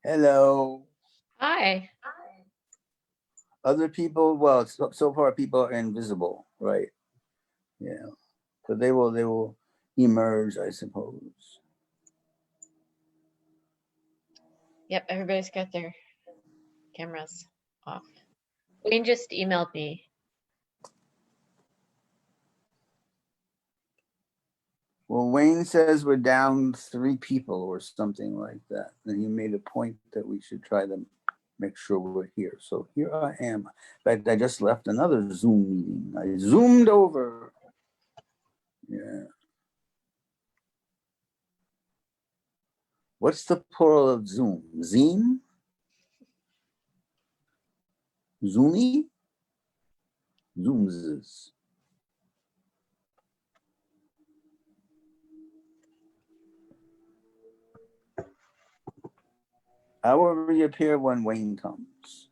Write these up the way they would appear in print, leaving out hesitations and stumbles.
Hello. Hi. Other people, well, so far people are invisible, right? Yeah. So they will emerge, I suppose. Yep, everybody's got their cameras off. Wayne just emailed me. Well, Wayne says we're down 3 people or something like that. And he made a point that we should try to make sure we're here. So here I am. In fact, I just left another Zoom meeting. I zoomed over. Yeah. What's the plural of Zoom? Zine? Zoomy? Zooms. I will reappear when Wayne comes.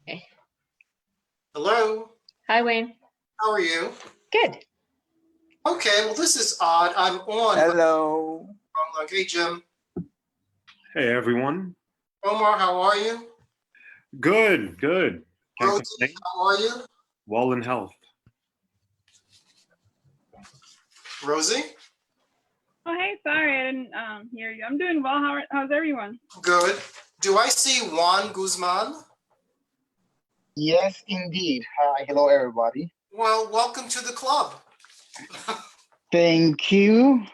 Okay. Hello. Hi, Wayne. How are you? Good. Okay, well, this is odd. I'm on. Hello. Hey, Jim. Hey, everyone. Omar, how are you? Good, good. Can't Rosie, complain. how are you? Well in health. Rosie? Oh, hey, sorry, I didn't hear you. I'm doing well. How's everyone? Good. Do I see Juan Guzman? Yes, indeed. Hi, hello, everybody. Well, welcome to the club. Thank you.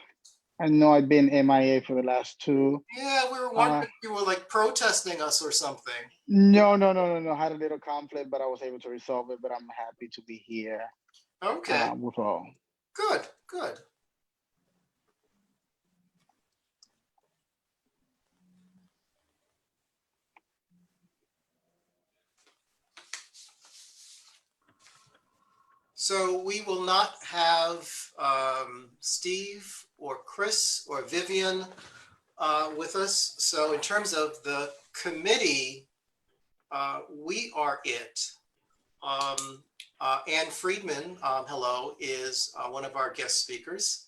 I know I've been MIA for the last 2. Yeah, we were wondering if you were like protesting us or something. No. I had a little conflict, but I was able to resolve it. But I'm happy to be here. Okay, With all. good, good. So we will not have Steve or Chris or Vivian with us. So in terms of the committee, we are it. Ann Friedman, hello, is one of our guest speakers,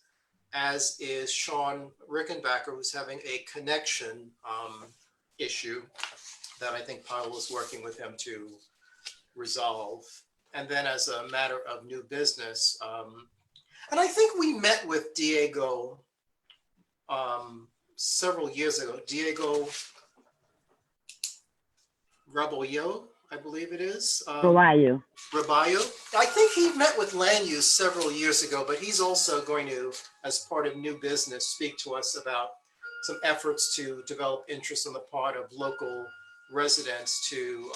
as is Sean Rickenbacker, who's having a connection issue that I think Paul is working with him to resolve. And then as a matter of new business, and I think we met with Diego several years ago. Diego Raboyo, I believe it is. Raballo. Raballo. I think he met with land use several years ago, but he's also going to, as part of new business, speak to us about some efforts to develop interest on the part of local residents to,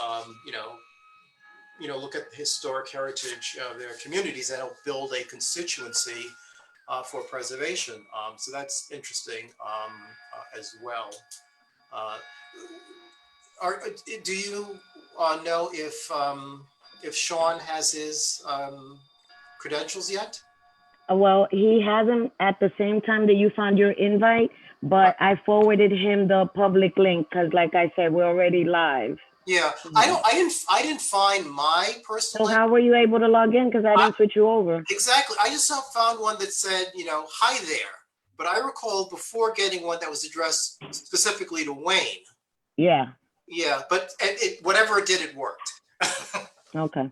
look at the historic heritage of their communities and help build a constituency for preservation. So that's interesting as well. Do you know if Sean has his credentials yet? Well, he hasn't at the same time that you found your invite, but I forwarded him the public link because, like I said, we're already live. Yeah, I didn't find my personal. So how were you able to log in? Because I didn't switch you over. Exactly. I just found one that said, hi there. But I recall before getting one that was addressed specifically to Wayne. Yeah. Yeah, but whatever it did, it worked. Okay.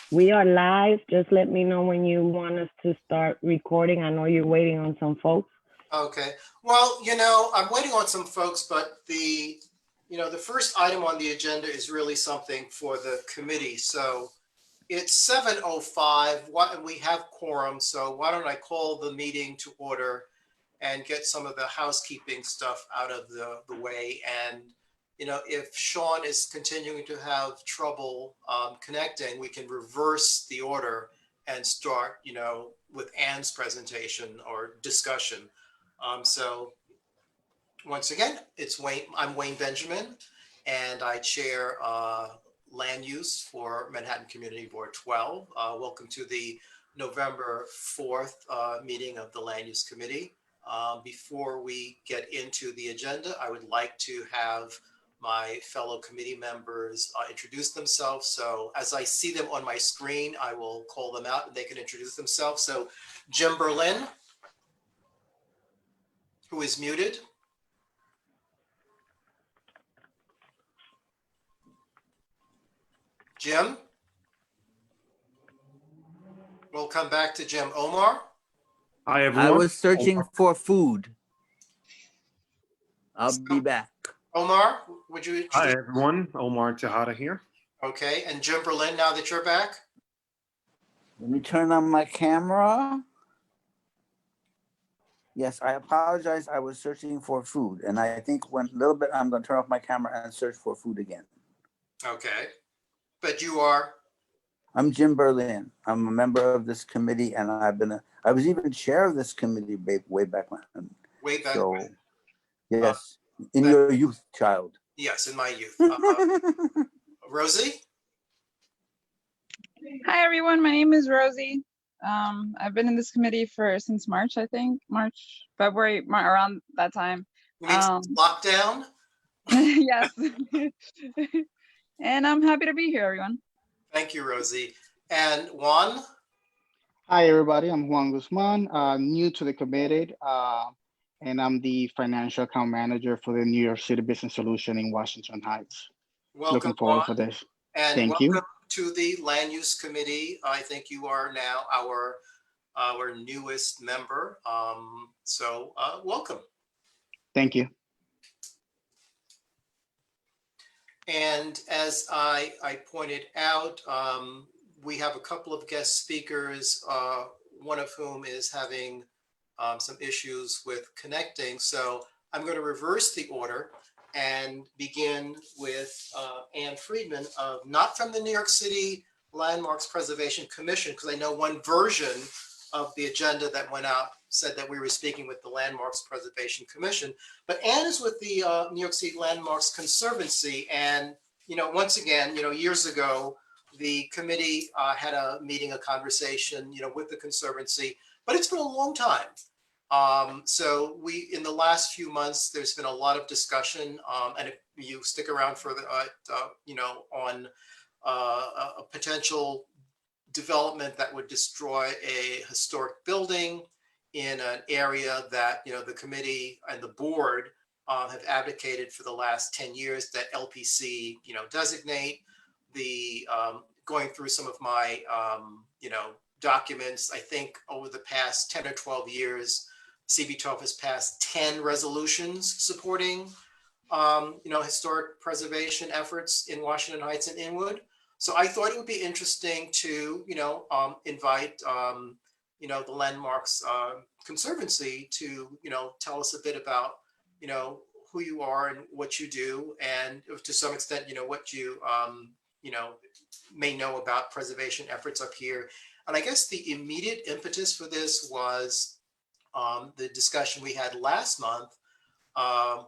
We are live. Just let me know when you want us to start recording. I know you're waiting on some folks. Okay. Well, I'm waiting on some folks, but the first item on the agenda is really something for the committee. So It's 7:05. What, we have quorum, so why don't I call the meeting to order and get some of the housekeeping stuff out of the way. And, you know, if Sean is continuing to have trouble connecting, we can reverse the order and start, you know, with Ann's presentation or discussion. So once again, it's Wayne, I'm Wayne Benjamin, and I chair land use for Manhattan Community Board 12. Welcome to the November 4th meeting of the Land Use Committee. Before we get into the agenda, I would like to have my fellow committee members introduce themselves. So as I see them on my screen, I will call them out and they can introduce themselves. So Jim Berlin, who is muted. Jim? We'll come back to Jim. Omar? Hi, I everyone. was searching for food. I'll be back. Omar, would you Hi, introduce? everyone. Omar Tejada here. Okay, and Jim Berlin, now that you're back? Let me turn on my camera. Yes, I apologize. I was searching for food, and I think when a little bit, I'm going to turn off my camera and search for food again. Okay, but you are, I'm Jim Berlin. I'm a member of this committee, and I was even chair of this committee way back when. way back So, when. yes, in that- your youth, child. Yes, in my youth. Rosie? Hi, everyone. My name is Rosie. I've been in this committee since March, I think, February, around that time. You mean lockdown? Yes. And I'm happy to be here, everyone. Thank you, Rosie. And Juan? Hi, everybody. I'm Juan Guzman, new to the committee, and I'm the financial account manager for the New York City Business Solution in Washington Heights. Welcome, Looking forward for Juan. this. And Thank you. welcome to the Land Use Committee. I think you are now our newest member. So welcome. Thank you. And as I pointed out, we have a couple of guest speakers, one of whom is having some issues with connecting. So I'm going to reverse the order and begin with Ann Friedman of, not from the New York City Landmarks Preservation Commission, because I know one version of the agenda that went out said that we were speaking with the Landmarks Preservation Commission, but Ann is with the New York City Landmarks Conservancy. And, you know, once again, you know, years ago, the committee had a meeting, a conversation, you know, with the Conservancy, but it's been a long time. So in the last few months, there's been a lot of discussion, and if you stick around for the, you know, on a potential development that would destroy a historic building in an area that, you know, the committee and the board have advocated for the last 10 years that LPC, you know, designate. The going through some of my, you know, documents, I think over the past 10 or 12 years, CB12 has passed 10 resolutions supporting, you know, historic preservation efforts in Washington Heights and Inwood. So I thought it would be interesting to, you know, invite, you know, the Landmarks Conservancy to, you know, tell us a bit about, you know, who you are and what you do, and to some extent, you know, what you, you know, may know about preservation efforts up here. And I guess the immediate impetus for this was the discussion we had last month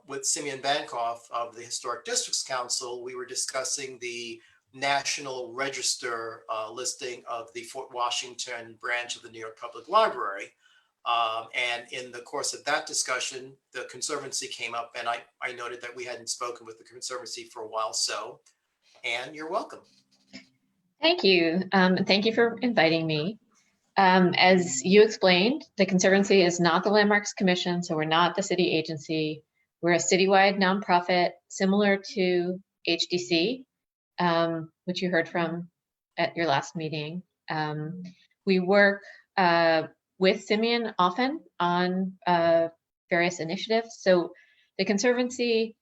with Simeon Bankoff of the Historic Districts Council. We were discussing the National Register listing of the Fort Washington branch of the New York Public Library. And in the course of that discussion, the Conservancy came up, and I noted that we hadn't spoken with the Conservancy for a while. So, Ann, you're welcome. Thank you. Thank you for inviting me. As you explained, the Conservancy is not the Landmarks Commission, so we're not the city agency. We're a citywide nonprofit similar to HDC, which you heard from at your last meeting. We work with Simeon often on various initiatives. So the Conservancy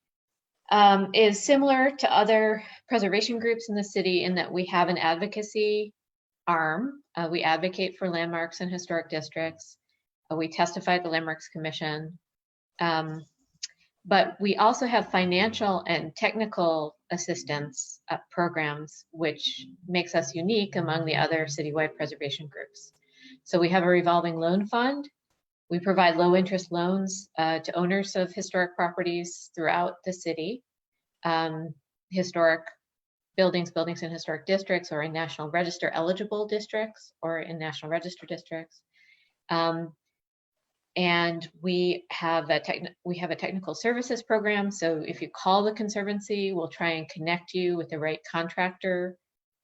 is similar to other preservation groups in the city in that we have an advocacy arm. We advocate for landmarks and historic districts. We testify at the Landmarks Commission. But we also have financial and technical assistance programs, which makes us unique among the other citywide preservation groups. So we have a revolving loan fund. We provide low interest loans to owners of historic properties throughout the city, historic buildings in historic districts, or in National Register eligible districts, or in National Register districts. And we have a technical services program. So if you call the Conservancy, we'll try and connect you with the right contractor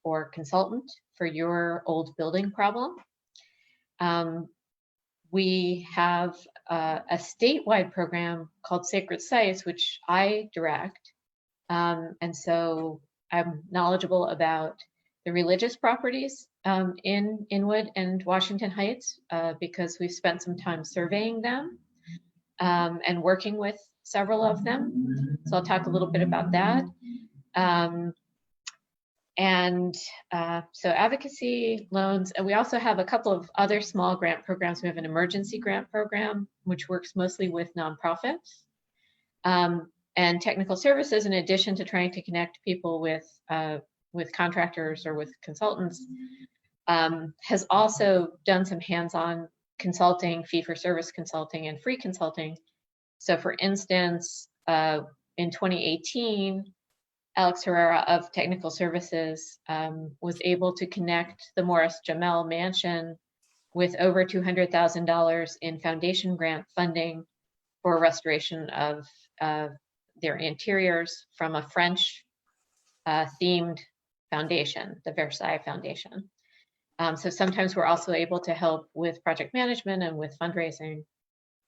or consultant for your old building problem. We have a statewide program called Sacred Sites, which I direct. And so I'm knowledgeable about the religious properties in Inwood and Washington Heights because we've spent some time surveying them and working with several of them. So I'll talk a little bit about that. So advocacy, loans, and we also have a couple of other small grant programs. We have an emergency grant program, which works mostly with nonprofits. And technical services, in addition to trying to connect people with contractors or with consultants, has also done some hands-on consulting, fee-for-service consulting, and free consulting. So for instance, in 2018, Alex Herrera of Technical Services was able to connect the Morris Jamel Mansion with over $200,000 in foundation grant funding for restoration of their interiors from a French themed foundation, the Versailles Foundation. So sometimes we're also able to help with project management and with fundraising,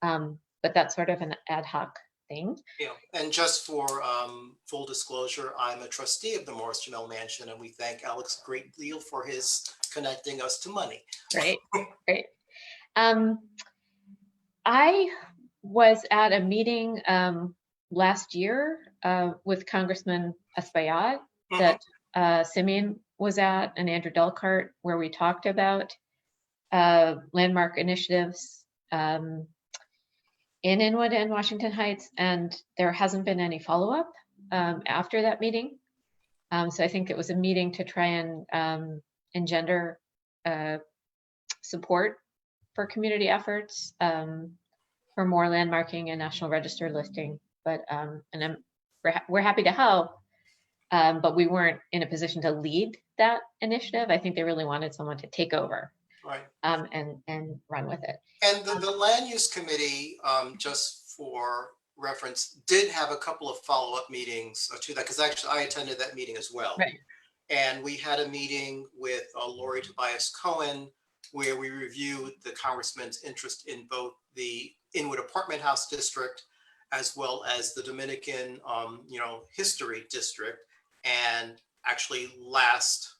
but that's sort of an ad hoc thing. Yeah, and just for full disclosure, I'm a trustee of the Morris Jamel Mansion, and we thank Alex a great deal for his connecting us to money. Great, great. I was at a meeting last year with Congressman Espaillat that Simeon was at, and Andrew Delcart, where we talked about landmark initiatives in Inwood and Washington Heights, and there hasn't been any follow-up after that meeting. So I think it was a meeting to try and engender support for community efforts for more landmarking and National Register listing. But we're happy to help, but we weren't in a position to lead that initiative. I think they really wanted someone to take over, Right. and run with it. And the land use committee, just for reference, did have a couple of follow-up meetings to that, because actually I attended that meeting as well. Right. And we had a meeting with Lori Tobias Cohen, where we reviewed the congressman's interest in both the Inwood Apartment House District as well as the Dominican, History District. And actually last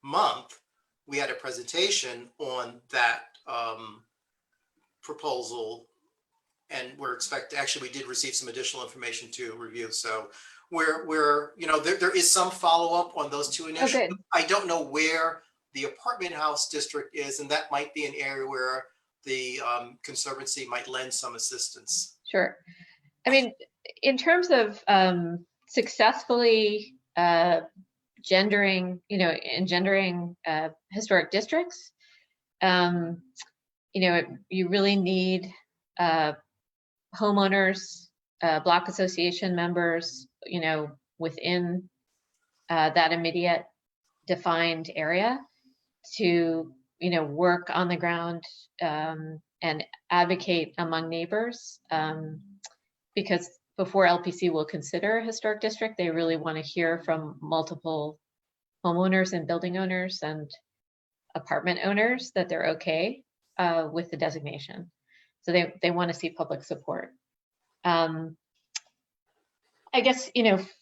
month, we had a presentation on that proposal, and we did receive some additional information to review. So there is some follow-up on those two initiatives. good. I don't know where the apartment house district is, and that might be an area where the Conservancy might lend some assistance. Sure. I mean, in terms of successfully engendering historic districts, you really need homeowners, block association members, within that immediate defined area to, work on the ground and advocate among neighbors. Because before LPC will consider a historic district, they really want to hear from multiple homeowners and building owners and apartment owners that they're okay with the designation. So they want to see public support. I guess,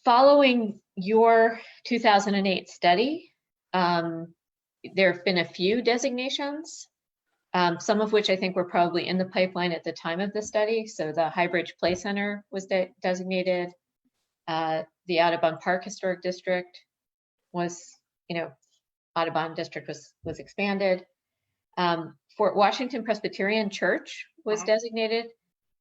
following your 2008 study, there have been a few designations, some of which I think were probably in the pipeline at the time of the study. So the Highbridge Play Center was designated. The Audubon Park Historic District was, Audubon district was expanded. Fort Washington Presbyterian Church was designated.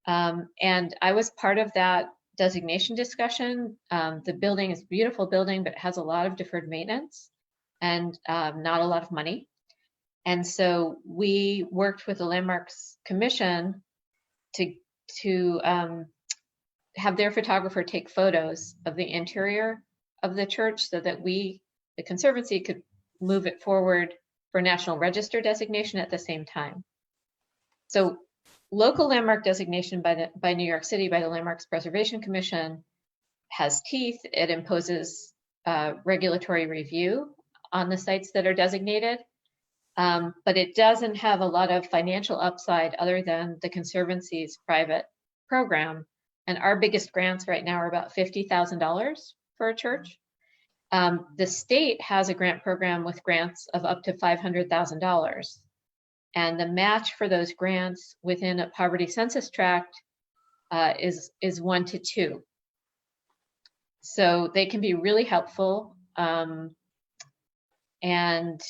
And I was part of that designation discussion. The building is a beautiful building, but it has a lot of deferred maintenance and not a lot of money. And so we worked with the Landmarks Commission to have their photographer take photos of the interior of the church so that we, the Conservancy, could move it forward for National Register designation at the same time. So local landmark designation by New York City, by the Landmarks Preservation Commission, has teeth. It imposes regulatory review on the sites that are designated, but it doesn't have a lot of financial upside other than the Conservancy's private program. And our biggest grants right now are about $50,000 for a church. The state has a grant program with grants of up to $500,000. And the match for those grants within a poverty census tract is 1 to 2. So they can be really helpful. And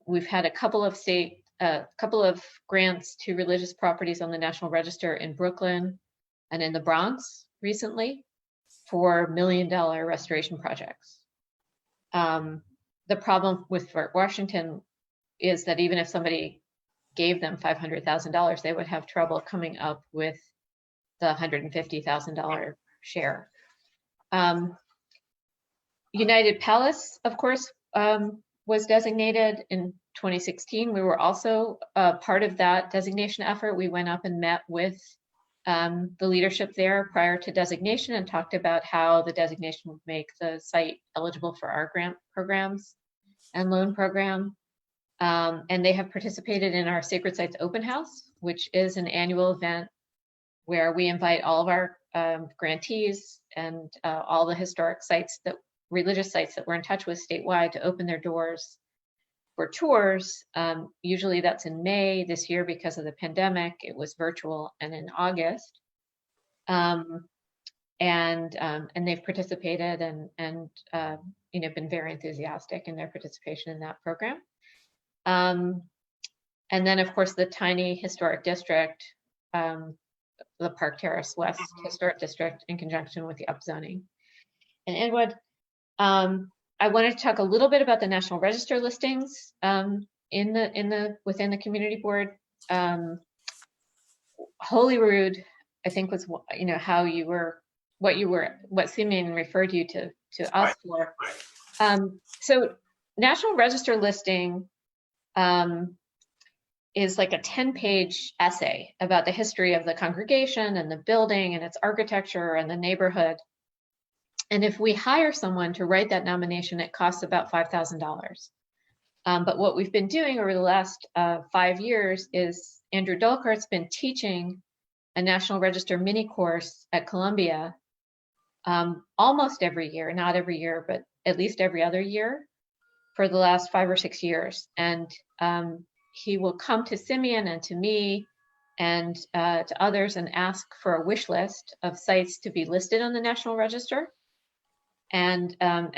we've had a couple of grants to religious properties on the National Register in Brooklyn and in the Bronx recently for $1 million restoration projects. The problem with Fort Washington is that even if somebody gave them $500,000, they would have trouble coming up with the $150,000 share. United Palace, of course, was designated in 2016. We were also part of that designation effort. We went up and met with the leadership there prior to designation and talked about how the designation would make the site eligible for our grant programs and loan program. And they have participated in our Sacred Sites Open House, which is an annual event where we invite all of our grantees and all the historic sites, religious sites that we're in touch with statewide, to open their doors for tours. Usually that's in May. This year, because of the pandemic, it was virtual and in August. And they've participated and been very enthusiastic in their participation in that program. And then, of course, the tiny historic district, the Park Terrace West Historic District, in conjunction with the upzoning. And Inwood, I wanted to talk a little bit about the National Register listings within the community board. Holyrood, I think, was how you were, what Simeon referred you to us for. So National Register listing is like a 10-page essay about the history of the congregation and the building and its architecture and the neighborhood. And if we hire someone to write that nomination, it costs about $5,000. But what we've been doing over the last 5 years is Andrew Dolkart's been teaching a National Register mini course at Columbia almost every year, not every year, but at least every other year for the last 5 or 6 years. And he will come to Simeon and to me and to others and ask for a wish list of sites to be listed on the National Register. And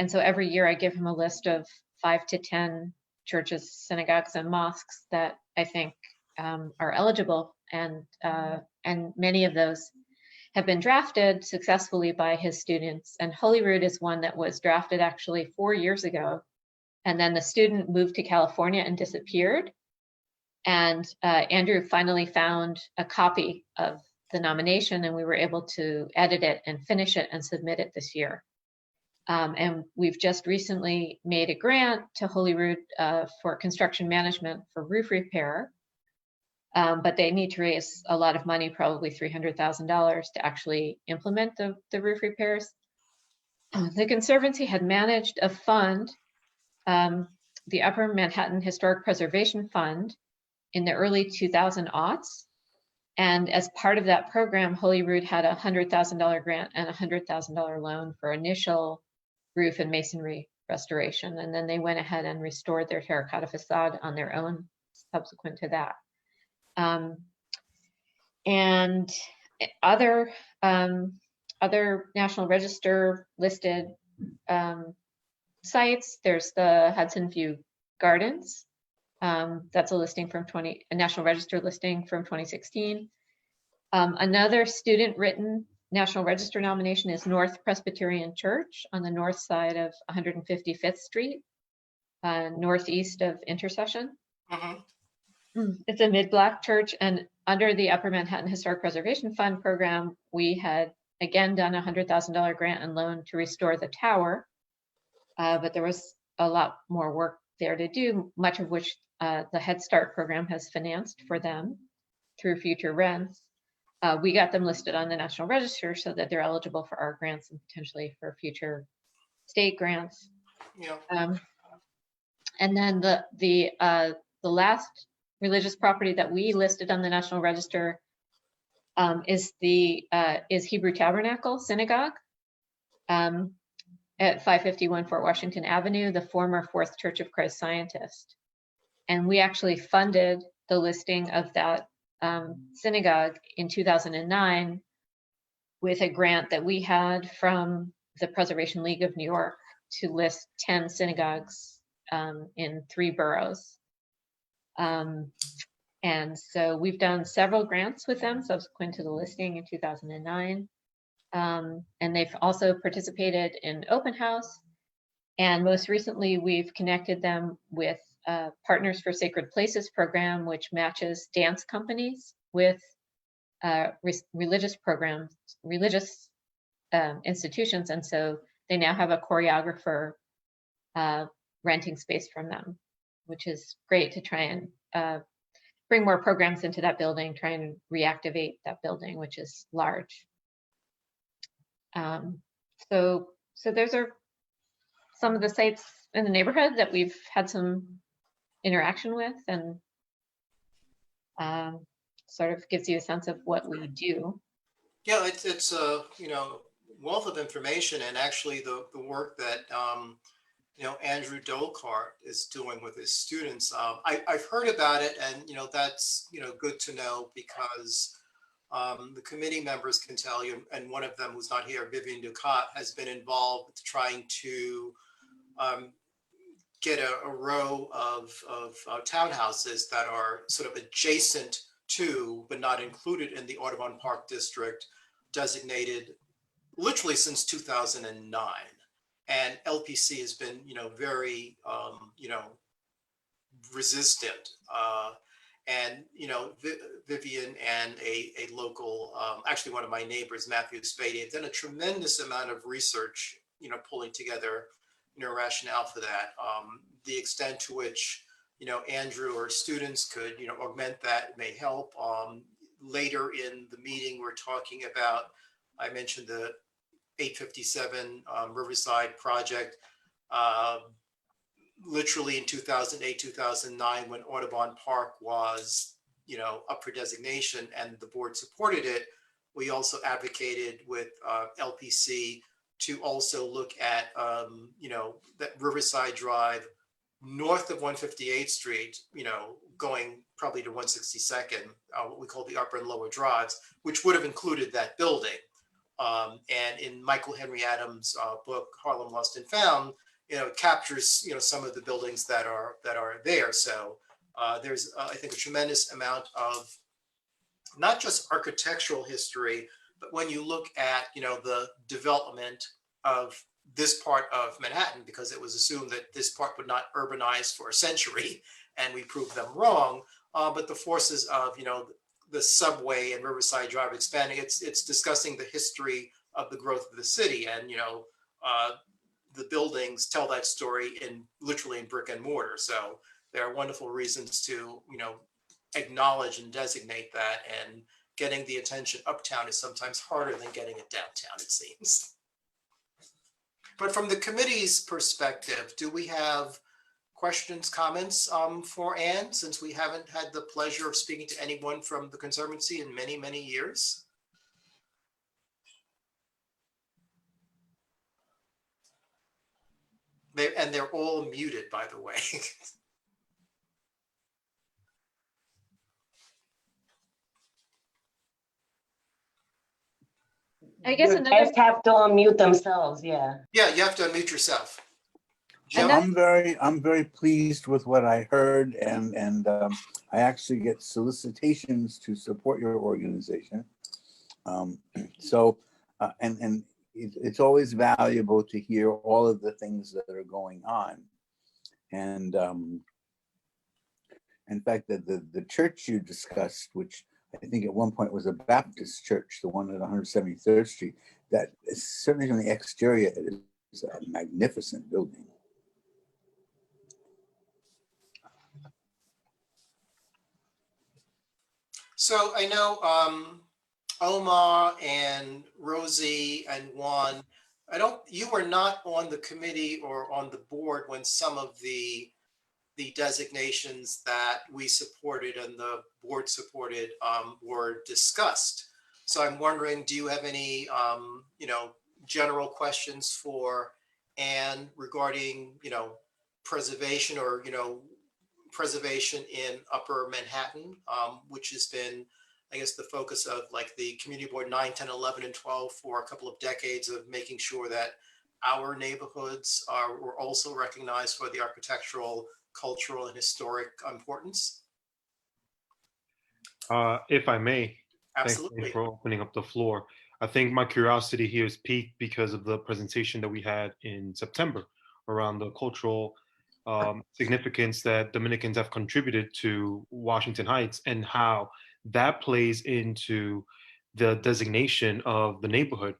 so every year I give him a list of 5 to 10 churches, synagogues, and mosques that I think are eligible. And many of those have been drafted successfully by his students. And Holyrood is one that was drafted actually 4 years ago. And then the student moved to California and disappeared. And Andrew finally found a copy of the nomination, and we were able to edit it and finish it and submit it this year. And we've just recently made a grant to Holyrood for construction management for roof repair. But they need to raise a lot of money, probably $300,000, to actually implement the roof repairs. The Conservancy had managed a fund, the Upper Manhattan Historic Preservation Fund, in the early 2000s. And as part of that program, Holyrood had a $100,000 grant and a $100,000 loan for initial roof and masonry restoration. And then they went ahead and restored their terracotta facade on their own subsequent to that. And other National Register listed sites, there's the Hudson View Gardens. That's a listing from a National Register listing from 2016. Another student-written National Register nomination is North Presbyterian Church on the north side of 155th Street, northeast of Intersection. Mhm. It's a mid-block church, and under the Upper Manhattan Historic Preservation Fund program, we had again done a $100,000 grant and loan to restore the tower, but there was a lot more work there to do, much of which the Head Start program has financed for them through future rents. We got them listed on the National Register so that they're eligible for our grants and potentially for future state grants. Yeah. And then the last religious property that we listed on the National Register is Hebrew Tabernacle Synagogue at 551 Fort Washington Avenue, the former Fourth Church of Christ Scientist. And we actually funded the listing of that synagogue in 2009 with a grant that we had from the Preservation League of New York to list 10 synagogues in 3 boroughs. And so we've done several grants with them subsequent to the listing in 2009. And they've also participated in Open House. And most recently, we've connected them with Partners for Sacred Places program, which matches dance companies with religious programs, religious institutions. And so they now have a choreographer renting space from them, which is great to try and bring more programs into that building, try and reactivate that building, which is large. So those are some of the sites in the neighborhood that we've had some interaction with, and sort of gives you a sense of what we do. Yeah, it's a, wealth of information, and actually the work that, Andrew Dolkart is doing with his students. I've heard about it, and, that's, good to know, because the committee members can tell you, and one of them who's not here, Vivian Ducat, has been involved with trying to get a row of townhouses that are sort of adjacent to, but not included in the Audubon Park District, designated literally since 2009. And LPC has been, very, resistant. And, Vivian and a local, actually one of my neighbors, Matthew Spady, have done a tremendous amount of research, pulling together, rationale for that. The extent to which, Andrew or students could, augment that may help. Later in the meeting, we're talking about, I mentioned the 857 Riverside project. Literally in 2008, 2009, when Audubon Park was, up for designation and the board supported it, we also advocated with LPC to also look at, that Riverside Drive north of 158th Street, going probably to 162nd, what we call the upper and lower drives, which would have included that building. And in Michael Henry Adams' book, Harlem Lost and Found, it captures, some of the buildings that are there. So there's, I think, a tremendous amount of not just architectural history, but when you look at, the development of this part of Manhattan, because it was assumed that this part would not urbanize for a century, and we proved them wrong. But the forces of, the subway and Riverside Drive expanding, it's discussing the history of the growth of the city, and the buildings tell that story literally in brick and mortar. So there are wonderful reasons to acknowledge and designate that, and getting the attention uptown is sometimes harder than getting it downtown, it seems. But from the committee's perspective, do we have questions, comments for Anne, since we haven't had the pleasure of speaking to anyone from the Conservancy in many, many years? And they're all muted, by the way. I guess Your another, guests have to unmute themselves, yeah. Yeah, you have to unmute yourself. Yeah, Enough- I'm very pleased with what I heard, and I actually get solicitations to support your organization. So, and it's always valuable to hear all of the things that are going on. And in fact, the church you discussed, which I think at one point was a Baptist church, the one at 173rd Street, that is certainly from the exterior, it is a magnificent building. So I know Omar and Rosie and Juan, you were not on the committee or on the board when some of the designations that we supported and the board supported were discussed. So I'm wondering, do you have any, general questions for Anne regarding, preservation or, preservation in Upper Manhattan, which has been, I guess, the focus of like the Community Board 9, 10, 11, and 12 for a couple of decades of making sure that our neighborhoods were also recognized for the architectural, cultural, and historic importance? If I may, thanks Absolutely. for opening up the floor. I think my curiosity here is piqued because of the presentation that we had in September around the cultural significance that Dominicans have contributed to Washington Heights and how that plays into the designation of the neighborhood.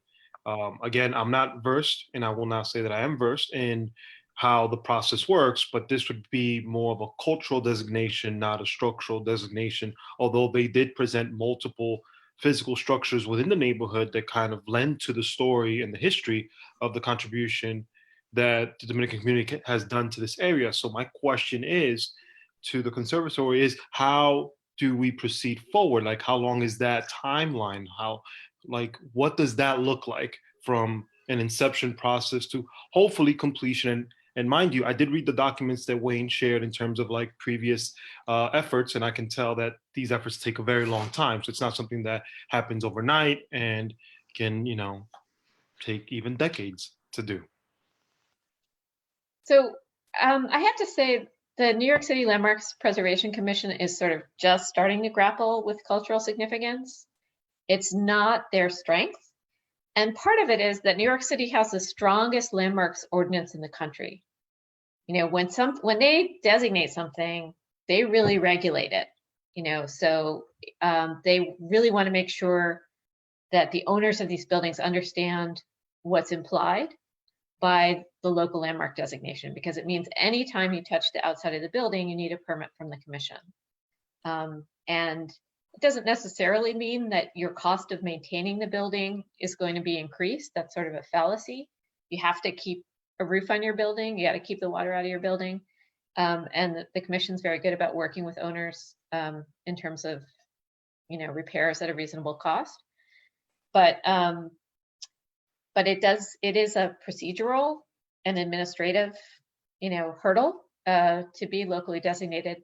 Again, I'm not versed, and I will not say that I am versed in how the process works, but this would be more of a cultural designation, not a structural designation, although they did present multiple physical structures within the neighborhood that kind of lend to the story and the history of the contribution that the Dominican community has done to this area. So my question is to the conservatory is, how do we proceed forward? Like, how long is that timeline? What does that look like from an inception process to hopefully completion? And mind you, I did read the documents that Wayne shared in terms of like previous efforts, and I can tell that these efforts take a very long time. So it's not something that happens overnight and can, take even decades to do. So I have to say the New York City Landmarks Preservation Commission is sort of just starting to grapple with cultural significance. It's not their strength. And part of it is that New York City has the strongest landmarks ordinance in the country. When they designate something, they really regulate it. So they really want to make sure that the owners of these buildings understand what's implied by the local landmark designation, because it means anytime you touch the outside of the building, you need a permit from the commission. And it doesn't necessarily mean that your cost of maintaining the building is going to be increased. That's sort of a fallacy. You have to keep a roof on your building. You got to keep the water out of your building. And the commission's very good about working with owners in terms of, repairs at a reasonable cost. But it is a procedural and administrative, hurdle to be locally designated.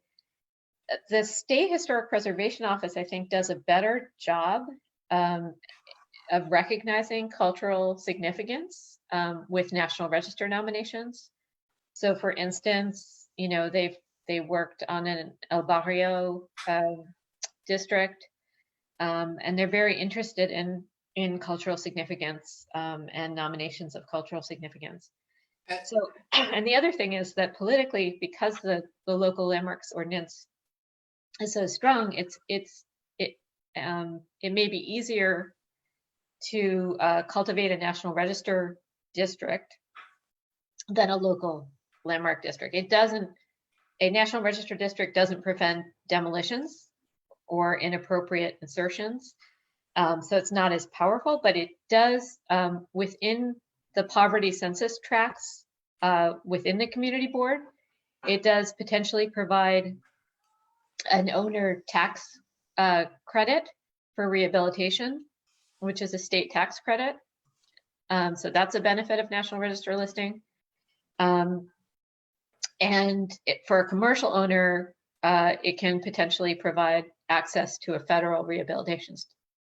The State Historic Preservation Office, I think, does a better job of recognizing cultural significance with National Register nominations. So, for instance, they worked on an El Barrio district, and they're very interested in cultural significance and nominations of cultural significance. So, and the other thing is that politically, because the local landmarks ordinance is so strong, it may be easier to cultivate a National Register district than a local landmark district. A National Register district doesn't prevent demolitions or inappropriate insertions. So it's not as powerful, but it does within the poverty census tracts within the community board, it does potentially provide an owner tax credit for rehabilitation, which is a state tax credit. So that's a benefit of National Register listing. And for a commercial owner, it can potentially provide access to a federal rehabilitation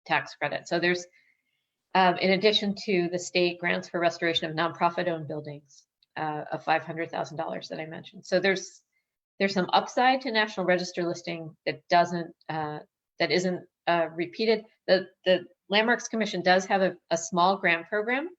tax credit. So there's, in addition to the state grants for restoration of nonprofit-owned buildings, of $500,000 that I mentioned. So there's some upside to National Register listing that isn't repeated. The Landmarks Commission does have a small grant program,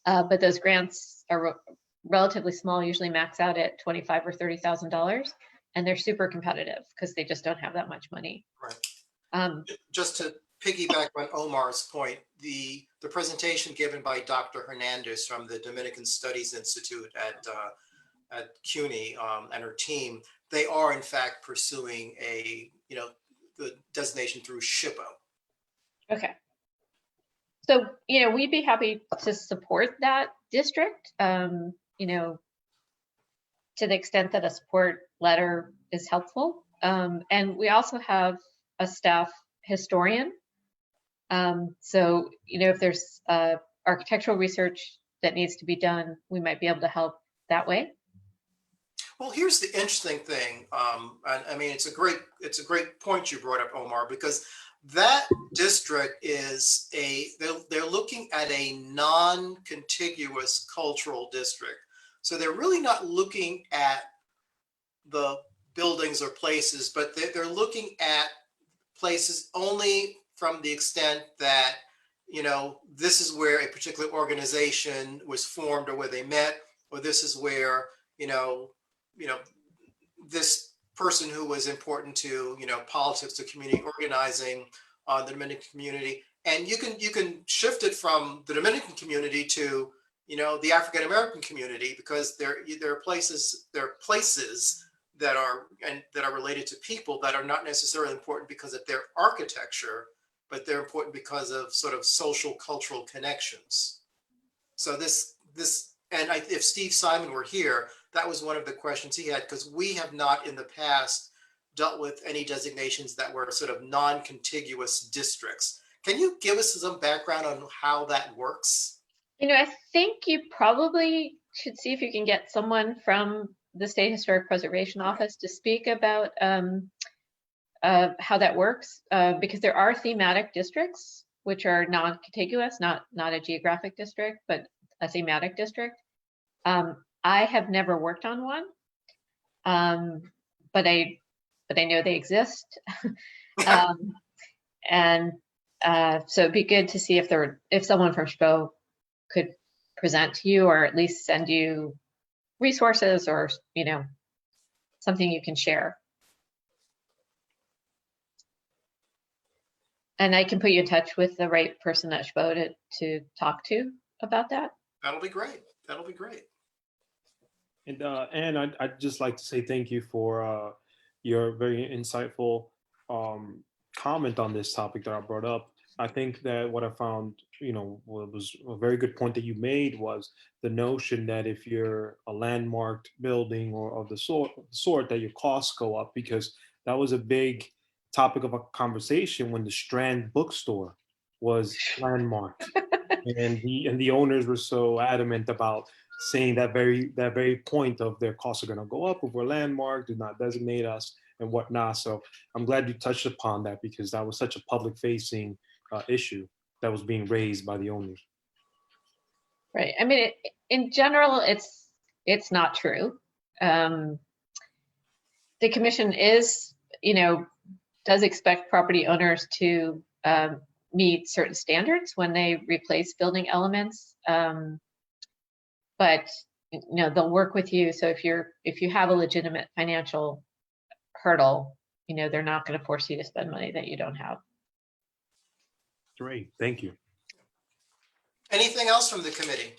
but those grants are relatively small, usually max out at $25,000 or $30,000, and they're super competitive because they just don't have that much money. Right. Just to piggyback on Omar's point, the presentation given by Dr. Hernandez from the Dominican Studies Institute at CUNY and her team, they are in fact pursuing the designation through SHPO. Okay. So, we'd be happy to support that district, to the extent that a support letter is helpful. And we also have a staff historian. So, if there's architectural research that needs to be done, we might be able to help that way. Well, here's the interesting thing. And I mean, it's a great point you brought up, Omar, because that district is they're looking at a non-contiguous cultural district. So they're really not looking at the buildings or places, but they're looking at places only from the extent that, this is where a particular organization was formed or where they met, or this is where, this person who was important to, politics, to community organizing, the Dominican community. And you can shift it from the Dominican community to, the African American community, because there are places that are related to people that are not necessarily important because of their architecture, but they're important because of sort of social cultural connections. So if Steve Simon were here, that was one of the questions he had, because we have not in the past dealt with any designations that were sort of non-contiguous districts. Can you give us some background on how that works? I think you probably should see if you can get someone from the State Historic Preservation Office to speak about how that works, because there are thematic districts which are non-contiguous, not a geographic district, but a thematic district. I have never worked on one, but I know they exist. And so it'd be good to see if someone from SHPO could present to you, or at least send you resources, or something you can share. And I can put you in touch with the right person at SHPO to talk to about that. That'll be great. That'll be great. And I'd just like to say thank you for your very insightful comment on this topic that I brought up. I think that what I found, what was a very good point that you made was the notion that if you're a landmarked building or of the sort that your costs go up, because that was a big topic of a conversation when the Strand bookstore was landmarked, and the owners were so adamant about saying that very point of their costs are going to go up if we're landmarked, do not designate us and whatnot. So I'm glad you touched upon that, because that was such a public facing issue that was being raised by the owners. Right. I mean, in general, it's not true. The commission does expect property owners to meet certain standards when they replace building elements. But they'll work with you. So if you have a legitimate financial hurdle, they're not going to force you to spend money that you don't have. Great, thank you. Anything else from the committee?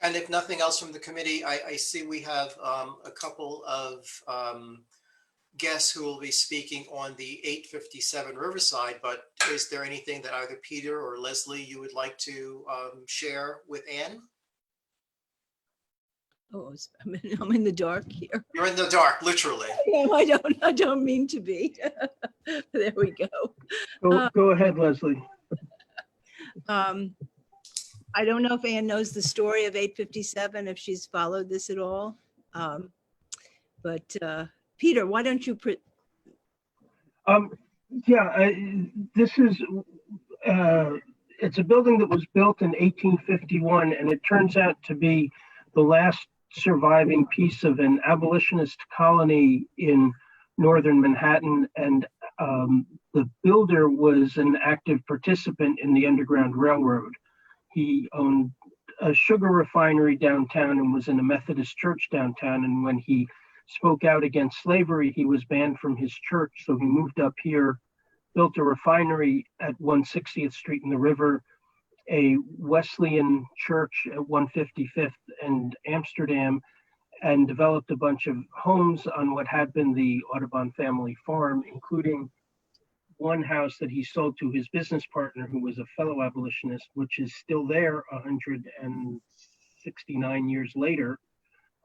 And if nothing else from the committee, I see we have a couple of guests who will be speaking on the 857 Riverside, but is there anything that either Peter or Leslie you would like to share with Anne? Oh, I'm in the dark here. You're in the dark, literally. I don't mean to be. There we go. Go ahead, Leslie. I don't know if Anne knows the story of 857, if she's followed this at all. But Peter, why don't you? Yeah, this is, it's a building that was built in 1851, and it turns out to be the last surviving piece of an abolitionist colony in northern Manhattan. And the builder was an active participant in the Underground Railroad. He owned a sugar refinery downtown and was in a Methodist church downtown. And when he spoke out against slavery, he was banned from his church. So he moved up here, built a refinery at 160th Street in the River, a Wesleyan church at 155th and Amsterdam, and developed a bunch of homes on what had been the Audubon family farm, including one house that he sold to his business partner, who was a fellow abolitionist, which is still there 169 years later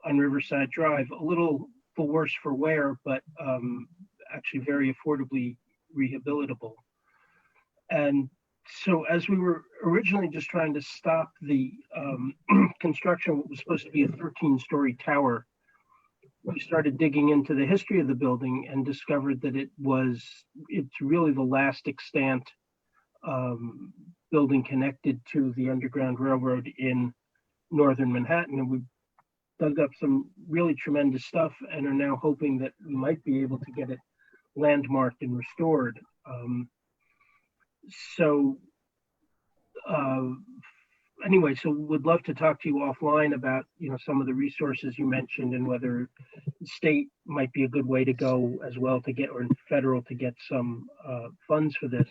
on Riverside Drive. A little for worse for wear, but actually very affordably rehabilitable. And so as we were originally just trying to stop the construction of what was supposed to be a 13-story tower, we started digging into the history of the building and discovered that it's really the last extant building connected to the Underground Railroad in northern Manhattan. And we dug up some really tremendous stuff and are now hoping that we might be able to get it landmarked and restored. Anyway, so would love to talk to you offline about, some of the resources you mentioned and whether state might be a good way to go as well to get, or federal to get some funds for this.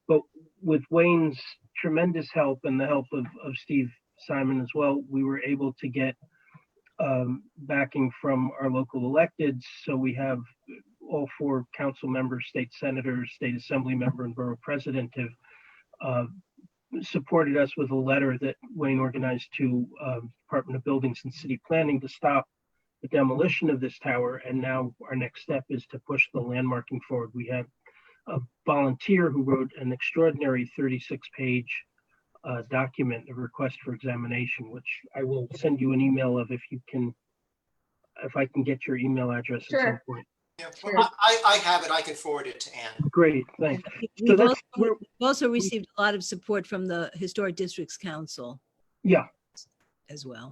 But with Wayne's tremendous help and the help of Steve Simon as well, we were able to get backing from our local electeds. So we have all 4 council members, state senators, state assembly member, and borough president have supported us with a letter that Wayne organized to Department of Buildings and City Planning to stop the demolition of this tower. And now our next step is to push the landmarking forward. We have a volunteer who wrote an extraordinary 36-page document, a request for examination, which I will send you an email of if I can get your email address at some point. Yeah, Sure. well, I have it. I can forward it to Ann. Great, thanks. We've that's- also received a lot of support from the Historic Districts Council Yeah, as well.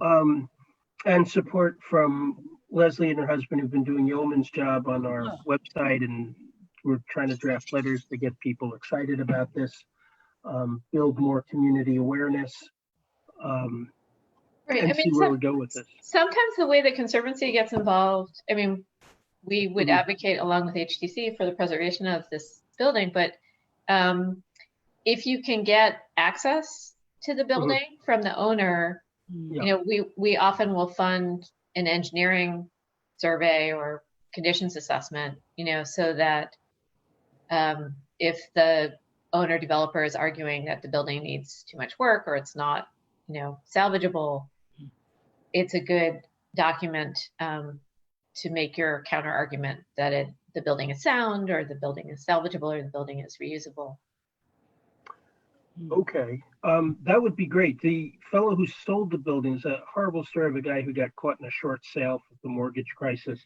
and support from Leslie and her husband who've been doing yeoman's job on our Oh. website, and we're trying to draft letters to get people excited about this, build more community awareness, Right. and see where we go with this. Sometimes the way the Conservancy gets involved, we would Mhm. advocate along with HTC for the preservation of this building, but if you can get access to the building from the owner, Yeah. we often will fund an engineering survey or conditions assessment, so that if the owner developer is arguing that the building needs too much work or it's not, salvageable, it's a good document to make your counter argument that the building is sound, or the building is salvageable, or the building is reusable. Okay, that would be great. The fellow who sold the building is a horrible story of a guy who got caught in a short sale with the mortgage crisis.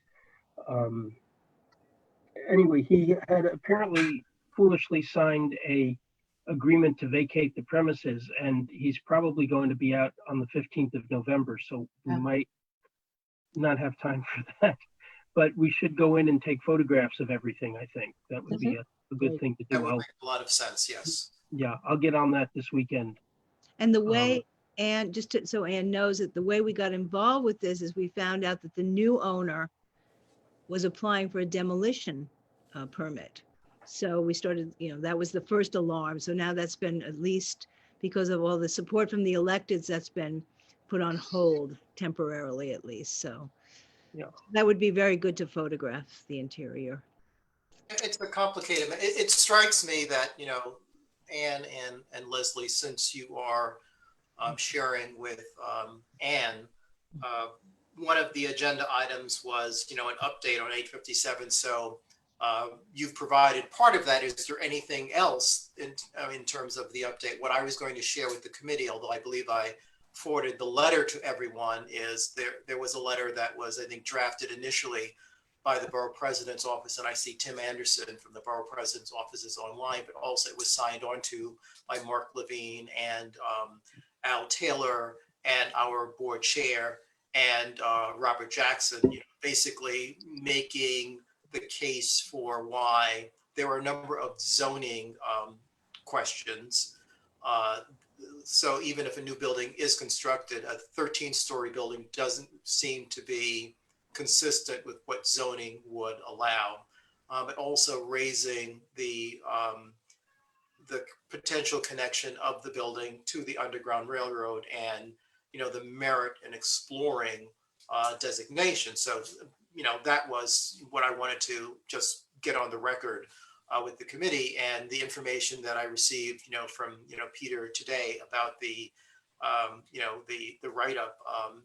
Anyway, he had apparently foolishly signed a agreement to vacate the premises, and he's probably going to be out on the 15th of November, so we Oh. might not have time for that. But we should go in and take photographs of everything, I think. That would be a good thing to That do. would make a lot of sense, yes. I'll get on that this weekend. And the way, and so Ann knows that the way we got involved with this is we found out that the new owner was applying for a demolition permit. So we started, that was the first alarm. So now that's been, at least because of all the support from the electeds, that's been put on hold temporarily at least. So Yeah. that would be very good to photograph the interior. It's a complicated, it strikes me that, Ann and Leslie, since you are sharing with Ann, one of the agenda items was, an update on 857. So you've provided part of that. Is there anything else in terms of the update? What I was going to share with the committee, although I believe I forwarded the letter to everyone, is there was a letter that was, I think, drafted initially by the Borough President's office, and I see Tim Anderson from the Borough President's office is online, but also it was signed on to by Mark Levine and Al Taylor and our board chair and Robert Jackson, basically making the case for why there were a number of zoning questions. So even if a new building is constructed, a 13-story building doesn't seem to be consistent with what zoning would allow, but also raising the potential connection of the building to the Underground Railroad and, the merit in exploring designation. So, that was what I wanted to just get on the record with the committee, and the information that I received, from, Peter today about the write-up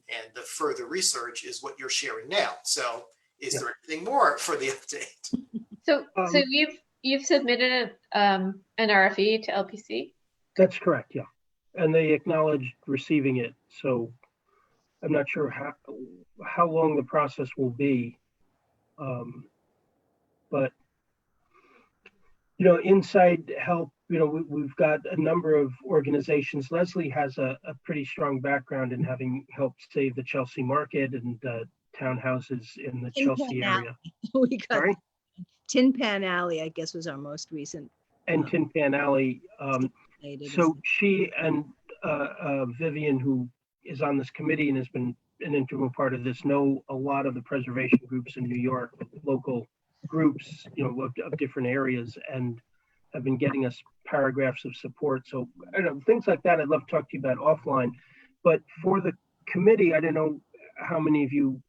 and the further research is what you're sharing now. So is there anything more for the update? So you've submitted an RFE to LPC? That's correct, yeah. And they acknowledged receiving it. So I'm not sure how long the process will be. But, inside help, we've got a number of organizations. Leslie has a pretty strong background in having helped save the Chelsea market and townhouses in the Tin Chelsea Pan area. We got Sorry? Tin Pan Alley, I guess, was our most recent. And Tin Pan Alley. Related. So she and Vivian, who is on this committee and has been an integral part of this, know a lot of the preservation groups in New York, local groups, of different areas, and have been getting us paragraphs of support. So I don't know, things like that I'd love to talk to you about offline. But for the committee, I don't know how many of you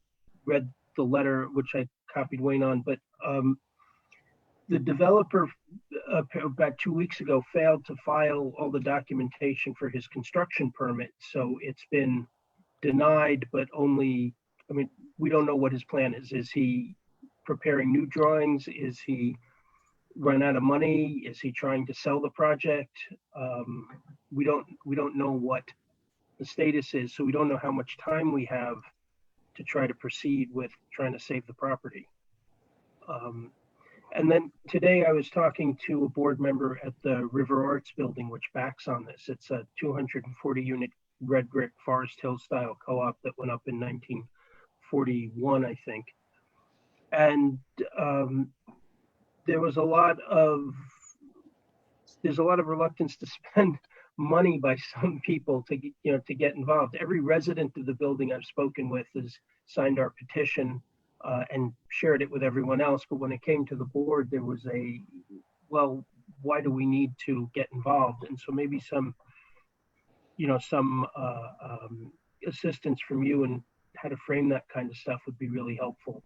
read the letter, which I copied Wayne on, but the developer about 2 weeks ago failed to file all the documentation for his construction permit. So it's been denied, but only, we don't know what his plan is. Is he preparing new drawings? Is he run out of money? Is he trying to sell the project? We don't know what the status is. So we don't know how much time we have to try to proceed with trying to save the property. And then today I was talking to a board member at the River Arts building, which backs on this. It's a 240 unit red brick Forest Hill style co-op that went up in 1941, I think. And there's a lot of reluctance to spend money by some people to get involved. Every resident of the building I've spoken with has signed our petition and shared it with everyone else. But when it came to the board, there was well, why do we need to get involved? And so maybe some assistance from you and how to frame that kind of stuff would be really helpful.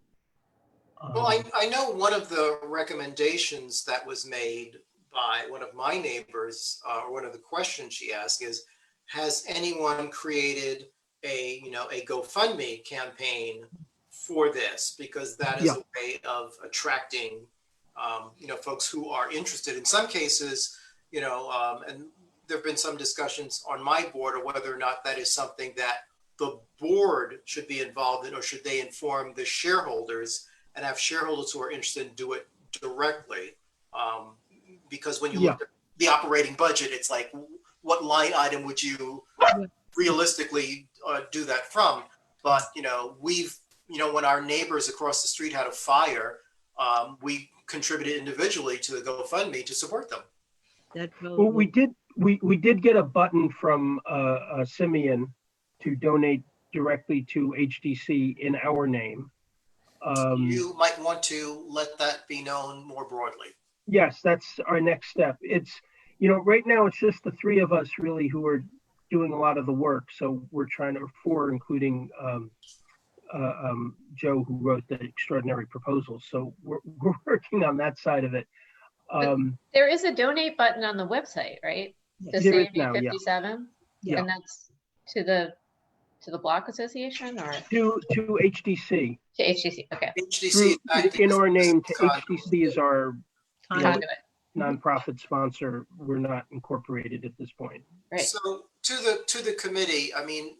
Well, I know one of the recommendations that was made by one of my neighbors, or one of the questions she asked is, has anyone created a GoFundMe campaign for this? Because that is a way of attracting, folks who are interested. In some cases, and there've been some discussions on my board of whether or not that is something that the board should be involved in, or should they inform the shareholders and have shareholders who are interested in do it directly. Because when you look at the operating budget, it's like, what line item would you realistically do that from? But, when our neighbors across the street had a fire, we contributed individually to the GoFundMe to support them. Well, we did get a button from Simeon to donate directly to HDC in our name. You might want to let that be known more broadly. Yes, that's our next step. It's, right now it's just the three of us really who are doing a lot of the work. So we're trying to, including Joe, who wrote the extraordinary proposal. So we're working on that side of it. There is a donate button on the website, right? The There is CMU now, 57? Yeah. And that's to the Block Association or To HDC. to HTC? Okay. HDC is acting In as our name, to conduit. HDC is our Conduit. nonprofit sponsor. We're not incorporated at this point. Right. So to the committee,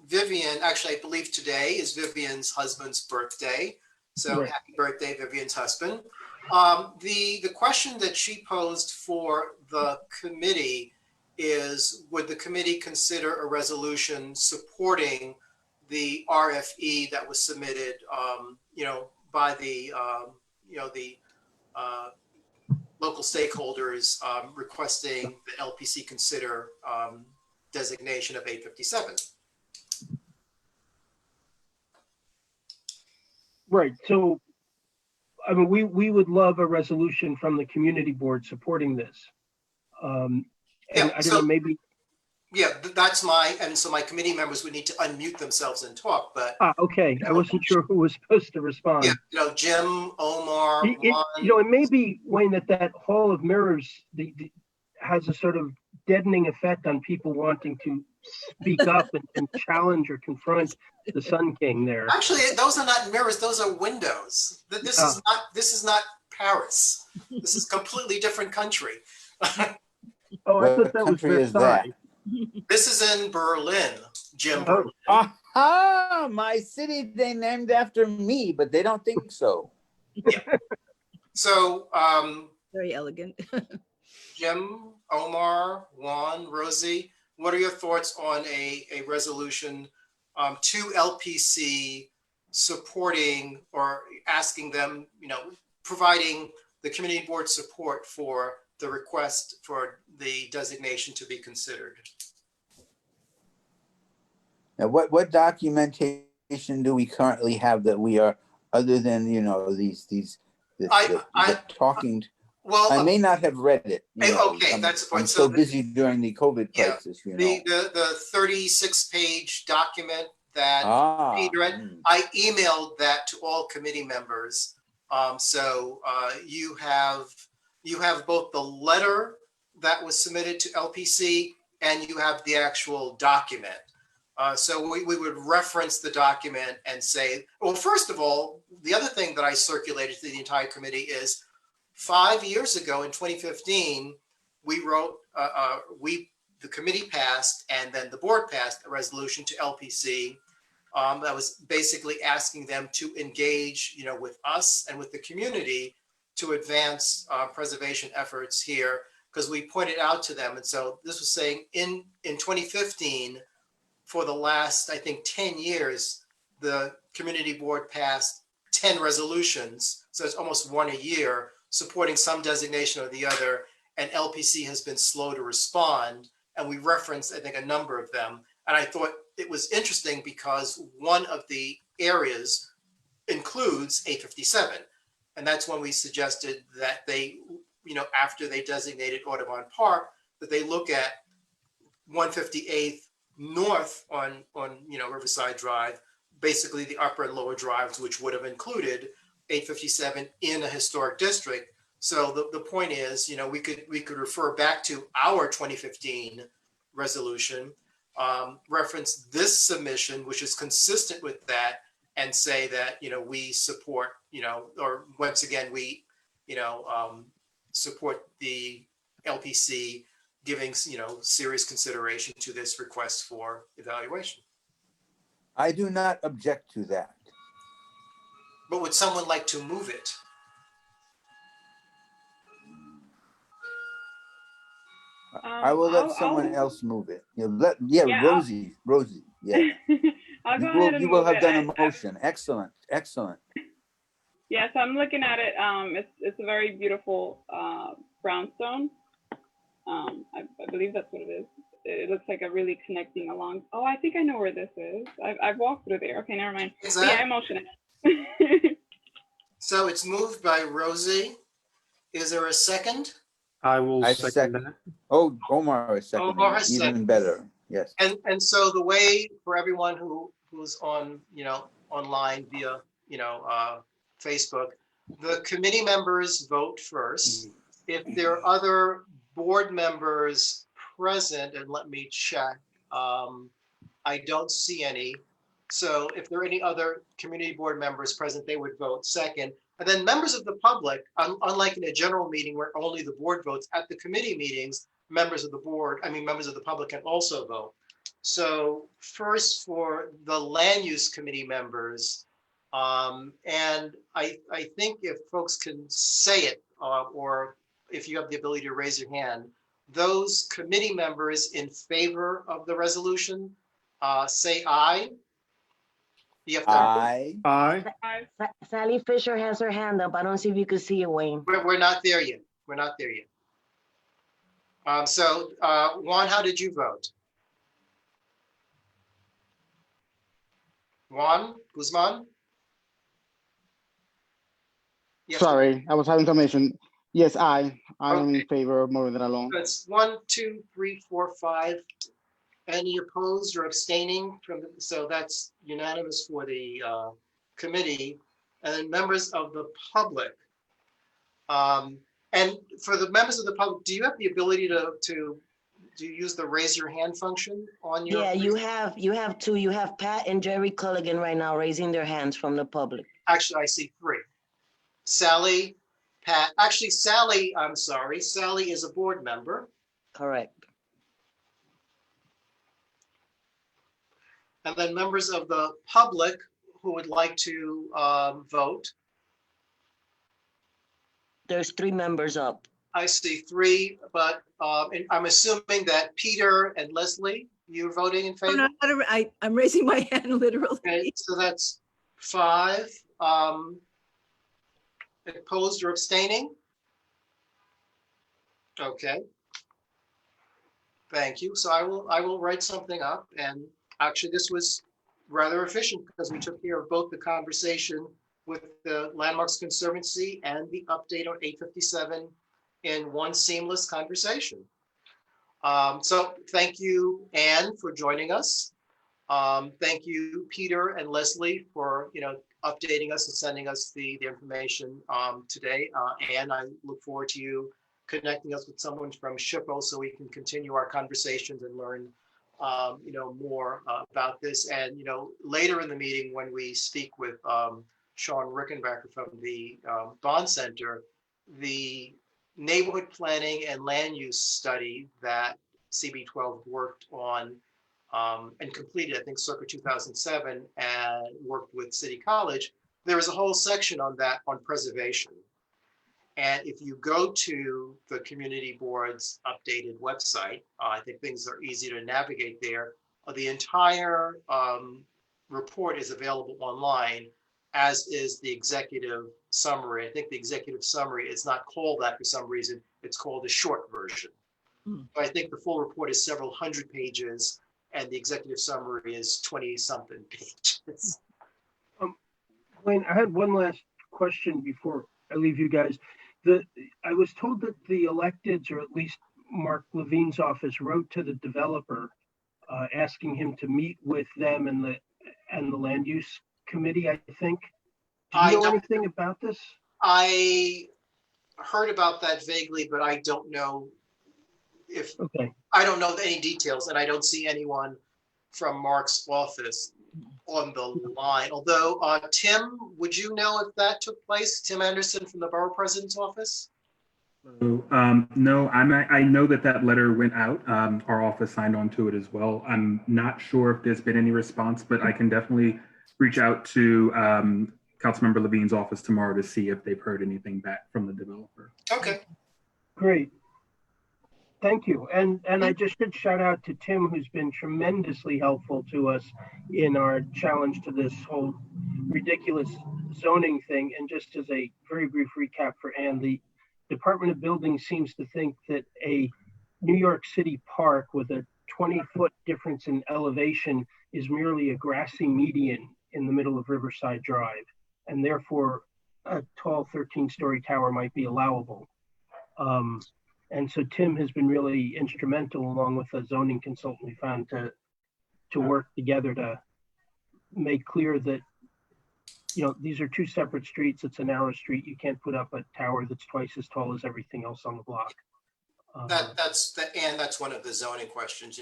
Vivian, actually, I believe today is Vivian's husband's birthday. So Right. happy birthday, Vivian's husband. The question that she posed for the committee is, would the committee consider a resolution supporting the RFE that was submitted, by the, the local stakeholders requesting the LPC consider designation of 857? Right, so, I mean, we would love a resolution from the community board supporting this. And Yeah, I don't know, maybe, Yeah, and so my committee members would need to unmute themselves and talk, but okay, I wasn't sure who was supposed to respond. yeah, Jim, Omar, Juan. It may be, Wayne, that hall of mirrors has a sort of deadening effect on people wanting to speak up and challenge or confront the Sun King there. Actually, those are not mirrors, those are windows. This is not Paris. This is a completely different country. Oh, I What thought that was country is that? Versailles. This is in Berlin, Jim. Oh. Berlin. Aha, my city they named after me, but they don't think so. So, Very elegant. Jim, Omar, Juan, Rosie, what are your thoughts on a resolution to LPC supporting or asking them, providing the community board support for the request for the designation to be considered? Now, what documentation do we currently have that we are, other than, this talking? Well, I may not have read it. okay, that's the point. I'm So so busy during the COVID Yeah, crisis, the 36-page document that Peter read, mm. I emailed that to all committee members. So you have both the letter that was submitted to LPC and you have the actual document. So we would reference the document and say, well, first of all, the other thing that I circulated to the entire committee is 5 years ago in 2015, we wrote, the committee passed and then the board passed a resolution to LPC that was basically asking them to engage, with us and with the community to advance preservation efforts here, because we pointed out to them. And so this was saying in 2015, for the last, I think, 10 years, the community board passed 10 resolutions. So it's almost one a year, supporting some designation or the other. And LPC has been slow to respond. And we referenced, I think, a number of them. And I thought it was interesting because one of the areas includes 857. And that's when we suggested that they, after they designated Audubon Park, that they look at 158th North on Riverside Drive, basically the upper and lower drives, which would have included 857 in a historic district. So the point is, we could refer back to our 2015 resolution, reference this submission, which is consistent with that, and say that, we support, or once again, we, support the LPC giving, serious consideration to this request for evaluation. I do not object to that. But would someone like to move it? I will let someone else move it. Rosie, yeah. I'll go ahead and You will move have it. done a motion. Excellent. Yes, I'm looking at it. It's a very beautiful brownstone. I believe that's what it is. It looks like a really connecting along. Oh, I think I know where this is. I've walked through there. Okay, never mind. But yeah, I motion it. So it's moved by Rosie. Is there a second? I will I second second. that. Oh, Omar is second. Omar has Even seconded. better. Yes. And so the way for everyone who's on, online via, Facebook, the committee members vote first. If there are other board members present, and let me check, I don't see any. So if there are any other community board members present, they would vote second. And then members of the public, unlike in a general meeting where only the board votes, at the committee meetings, members of the public can also vote. So first, for the land use committee members, And I think if folks can say it, or if you have the ability to raise your hand, those committee members in favor of the resolution, say aye. You have to, Aye. Aye. Sally Fisher has her hand up. I don't see if you can see it, Wayne. we're not there yet. We're not there yet. So Juan, how did you vote? Juan Guzman? Yes. Sorry, I was having some issue. Yes, I am Okay. in favor of moving it along. That's 1, 2, 3, 4, 5. Any opposed or abstaining from, so that's unanimous for the committee. And then members of the public. And for the members of the public, do you have the ability to use the raise your hand function on your? Yeah, you have two. You have Pat and Jerry Culligan right now raising their hands from the public. Actually, I see 3. Sally, Pat, actually Sally, I'm sorry, Sally is a board member. Correct. And then members of the public who would like to vote. There's 3 members up. I see 3, but and I'm assuming that Peter and Leslie, you're voting in Oh, favor? no, I'm raising my hand literally. Okay, so that's 5. Opposed or abstaining? Okay. Thank you. So I will write something up, and actually this was rather efficient because we took care of both the conversation with the Landmarks Conservancy and the update on 857 in one seamless conversation. So thank you, Anne, for joining us. Thank you, Peter and Leslie, for updating us and sending us the information today. And I look forward to you connecting us with someone from SHPO so we can continue our conversations and learn more about this. And later in the meeting when we speak with Sean Rickenbacker from the Bond Center, the neighborhood planning and land use study that CB12 worked on and completed, I think, circa 2007, and worked with City College, there is a whole section on that on preservation. And if you go to the community board's updated website, I think things are easy to navigate there. The entire report is available online, as is the executive summary. I think the executive summary is not called that for some reason. It's called the short version. But I think the full report is several hundred pages, and the executive summary is 20-something pages. Wayne, I had one last question before I leave you guys. I was told that the electeds, or at least Mark Levine's office, wrote to the developer asking him to meet with them and the land use committee, I think. Do you know anything about this? I heard about that vaguely, but I don't know if I don't know any details, and I don't see anyone from Mark's office on the line. Although, Tim, would you know if that took place? Tim Anderson from the Borough President's office? No, I know that letter went out. Our office signed on to it as well. I'm not sure if there's been any response, but I can definitely reach out to Councilmember Levine's office tomorrow to see if they've heard anything back from the developer. Okay. Great. Thank you. And I just should shout out to Tim, who's been tremendously helpful to us in our challenge to this whole ridiculous zoning thing. And just as a very brief recap for Ann, the Department of Buildings seems to think that a New York City park with a 20-foot difference in elevation is merely a grassy median in the middle of Riverside Drive, and therefore a tall 13-story tower might be allowable. And so Tim has been really instrumental, along with a zoning consultant we found, to work together to make clear that, these are 2 separate streets. It's a narrow street. You can't put up a tower that's twice as tall as everything else on the block. That's one of the zoning questions,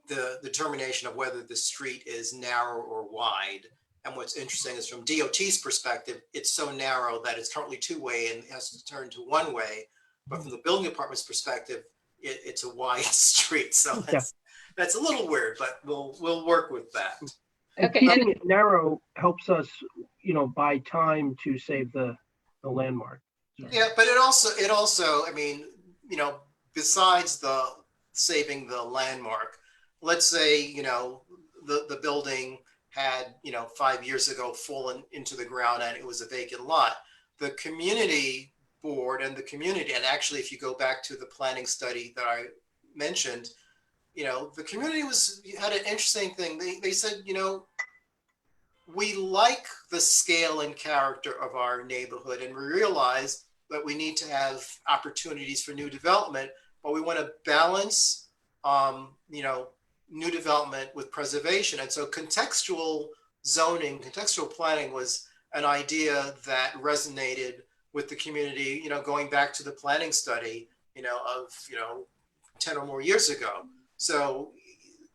the determination of whether the street is narrow or wide. And what's interesting is from DOT's perspective, it's so narrow that it's currently 2-way and has to turn to 1-way. But from the building department's perspective, it's a wide street. So that's a little weird, but we'll work with that. And keeping it narrow helps us buy time to save the landmark. So, Yeah, but it also, I mean, besides the saving the landmark, let's say, the building had, 5 years ago fallen into the ground and it was a vacant lot. The community board and the community, and actually, if you go back to the planning study that I mentioned, the community had an interesting thing. They said, we like the scale and character of our neighborhood, and we realize that we need to have opportunities for new development, but we want to balance, new development with preservation. And so contextual zoning, contextual planning was an idea that resonated with the community, going back to the planning study, of, 10 or more years ago. So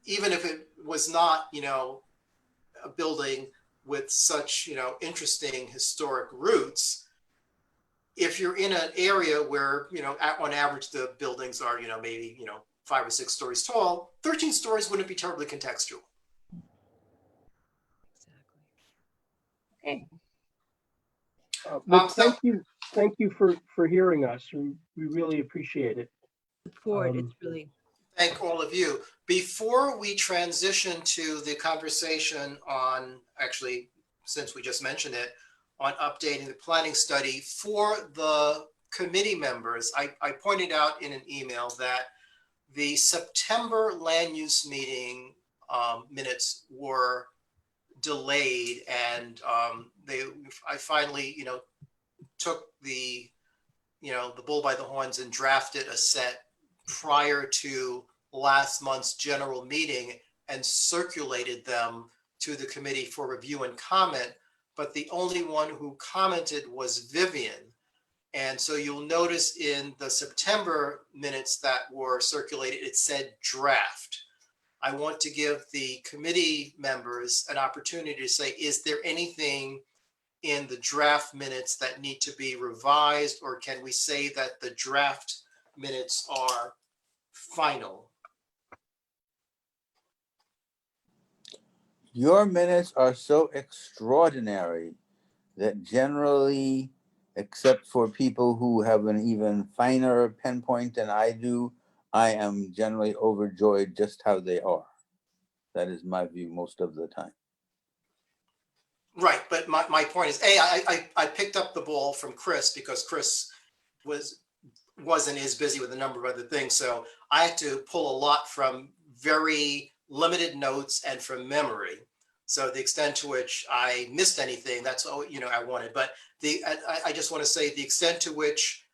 even if it was not, a building with such, interesting historic roots, if you're in an area where, on average, the buildings are, maybe, 5 or 6 stories tall, 13 stories wouldn't be terribly contextual. Okay. well, So- thank you for hearing us. We really appreciate it. Support, it's really, Thank all of you. Before we transition to the conversation on, actually, since we just mentioned it, on updating the planning study for the committee members, I pointed out in an email that the September land use meeting minutes were delayed, and I finally, took the bull by the horns and drafted a set prior to last month's general meeting and circulated them to the committee for review and comment. But the only one who commented was Vivian. And so you'll notice in the September minutes that were circulated, it said draft. I want to give the committee members an opportunity to say, is there anything in the draft minutes that need to be revised, or can we say that the draft minutes are final? Your minutes are so extraordinary that generally, except for people who have an even finer pen point than I do, I am generally overjoyed just how they are. That is my view most of the time. Right, but my point is, I picked up the ball from Chris because Chris was and is busy with a number of other things. So I had to pull a lot from very limited notes and from memory. So the extent to which I missed anything, that's all, I wanted. But I just want to say the extent to which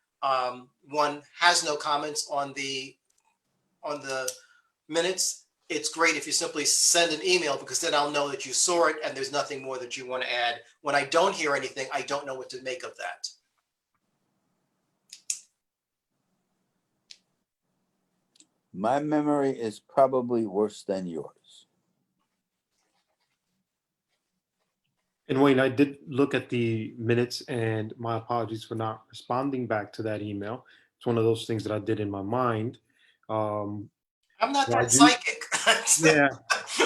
one has no comments on the minutes, it's great if you simply send an email, because then I'll know that you saw it and there's nothing more that you want to add. When I don't hear anything, I don't know what to make of that. My memory is probably worse than yours. And Wayne, I did look at the minutes, and my apologies for not responding back to that email. It's one of those things that I did in my mind. I'm not Well, I that do- psychic. Yeah,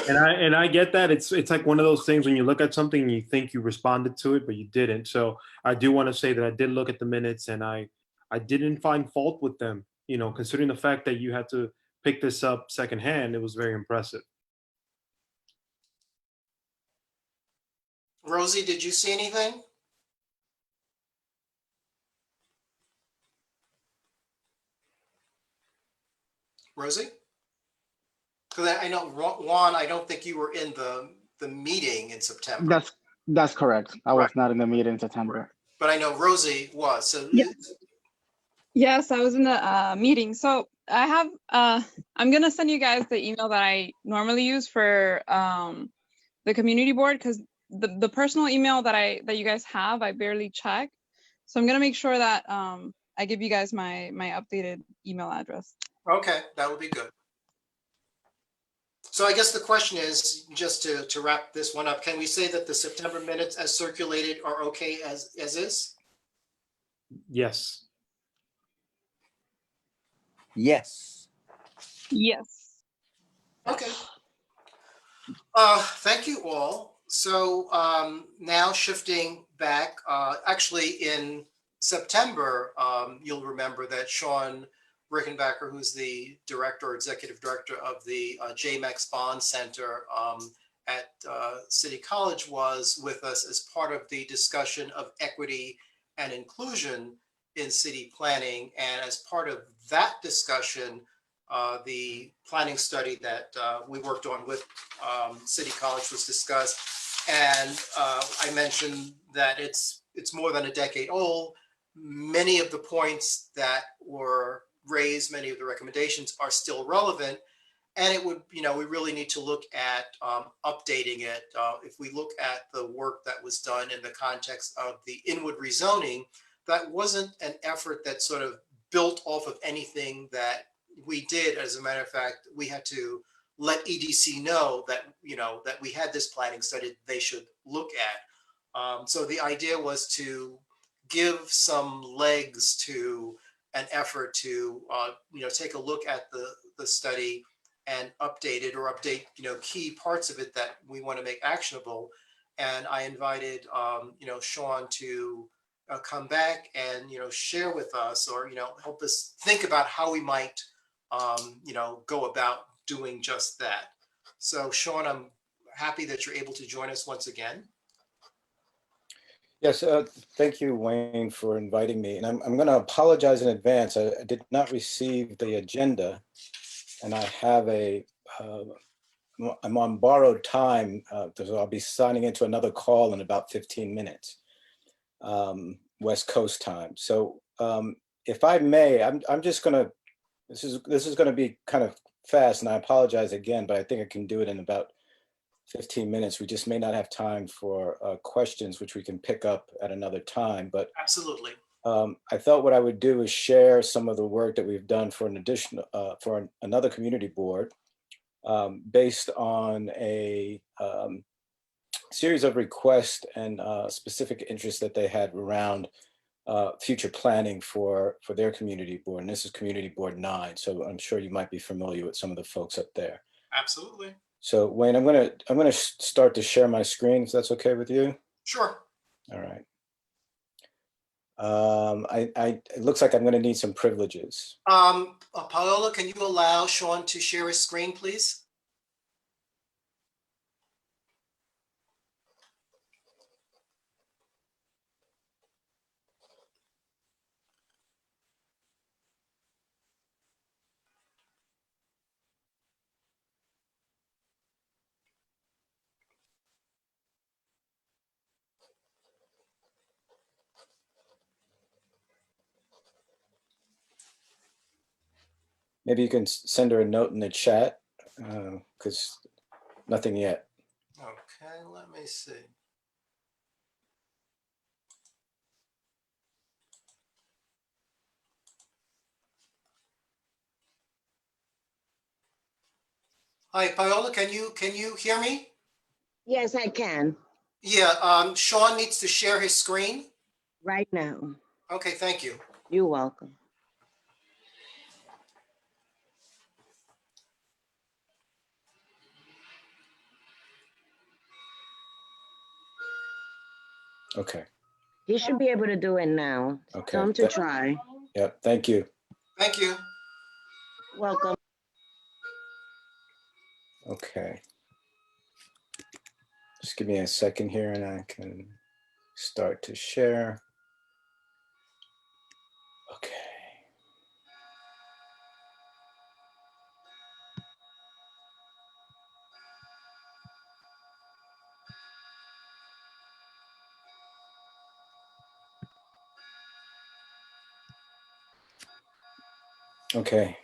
and I get that. It's like one of those things when you look at something and you think you responded to it, but you didn't. So I do want to say that I did look at the minutes, and I didn't find fault with them. Considering the fact that you had to pick this up secondhand, it was very impressive. Rosie, did you see anything? Rosie? Because I know, Juan, I don't think you were in the meeting in September. That's correct. I was not in the meeting in September. But I know Rosie was. So Yeah. Yes, I was in the meeting. So I have, I'm going to send you guys the email that I normally use for the community board, because the personal email that you guys have, I barely check. So I'm going to make sure that I give you guys my updated email address. Okay, that would be good. So I guess the question is, just to wrap this one up, can we say that the September minutes as circulated are okay as is? Yes. Yes. Yes. Okay. Thank you all. So now shifting back, actually in September, you'll remember that Sean Rickenbacker, who's the director, executive director of the JMAX Bond Center at City College, was with us as part of the discussion of equity and inclusion in city planning. And as part of that discussion, the planning study that we worked on with City College was discussed. And I mentioned that it's more than a decade old. Many of the points that were raised, many of the recommendations are still relevant. And it would, we really need to look at updating it. If we look at the work that was done in the context of the Inwood rezoning, that wasn't an effort that sort of built off of anything that we did. As a matter of fact, we had to let EDC know that, that we had this planning study they should look at. So the idea was to give some legs to an effort to, take a look at the study and update it, or update, key parts of it that we want to make actionable. And I invited, Sean to come back and, share with us, or, help us think about how we might, go about doing just that. So Sean, I'm happy that you're able to join us once again. Yes, thank you, Wayne, for inviting me. And I'm going to apologize in advance. I did not receive the agenda, and I have I'm on borrowed time, so I'll be signing into another call in about 15 minutes, West Coast time. So if I may, I'm just going to, this is going to be kind of fast, and I apologize again, but I think I can do it in about 15 minutes. We just may not have time for questions, which we can pick up at another time. But absolutely, I thought what I would do is share some of the work that we've done for an additional for another community board, based on a series of requests and specific interests that they had around future planning for their community board. And this is Community Board 9. So I'm sure you might be familiar with some of the folks up there. Absolutely. So Wayne, I'm gonna start to share my screen, if that's okay with you. Sure. All right. It looks like I'm gonna need some privileges. Paola, can you allow Sean to share his screen, please? Maybe you can send her a note in the chat, because nothing yet. Okay, let me see. Hi, Paola, can you hear me? Yes, I can, Yeah, Sean needs to share his screen. right now. Okay, thank you. You're welcome. Okay. He should be able to do it now. Okay. Tell him to try. Yep. Thank you. Thank you. Welcome. Okay. Just give me a second here and I can start to share. Okay. Okay.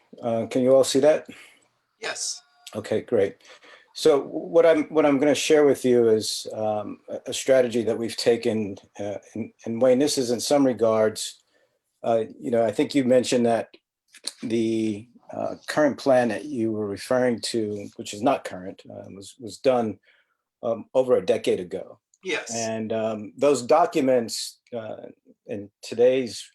Can you all see that? Yes. Okay, great. So what I'm going to share with you is a strategy that we've taken, and Wayne, this is in some regards, I think you mentioned that the current plan that you were referring to, which is not current, was done over a decade ago. Yes. And those documents in today's,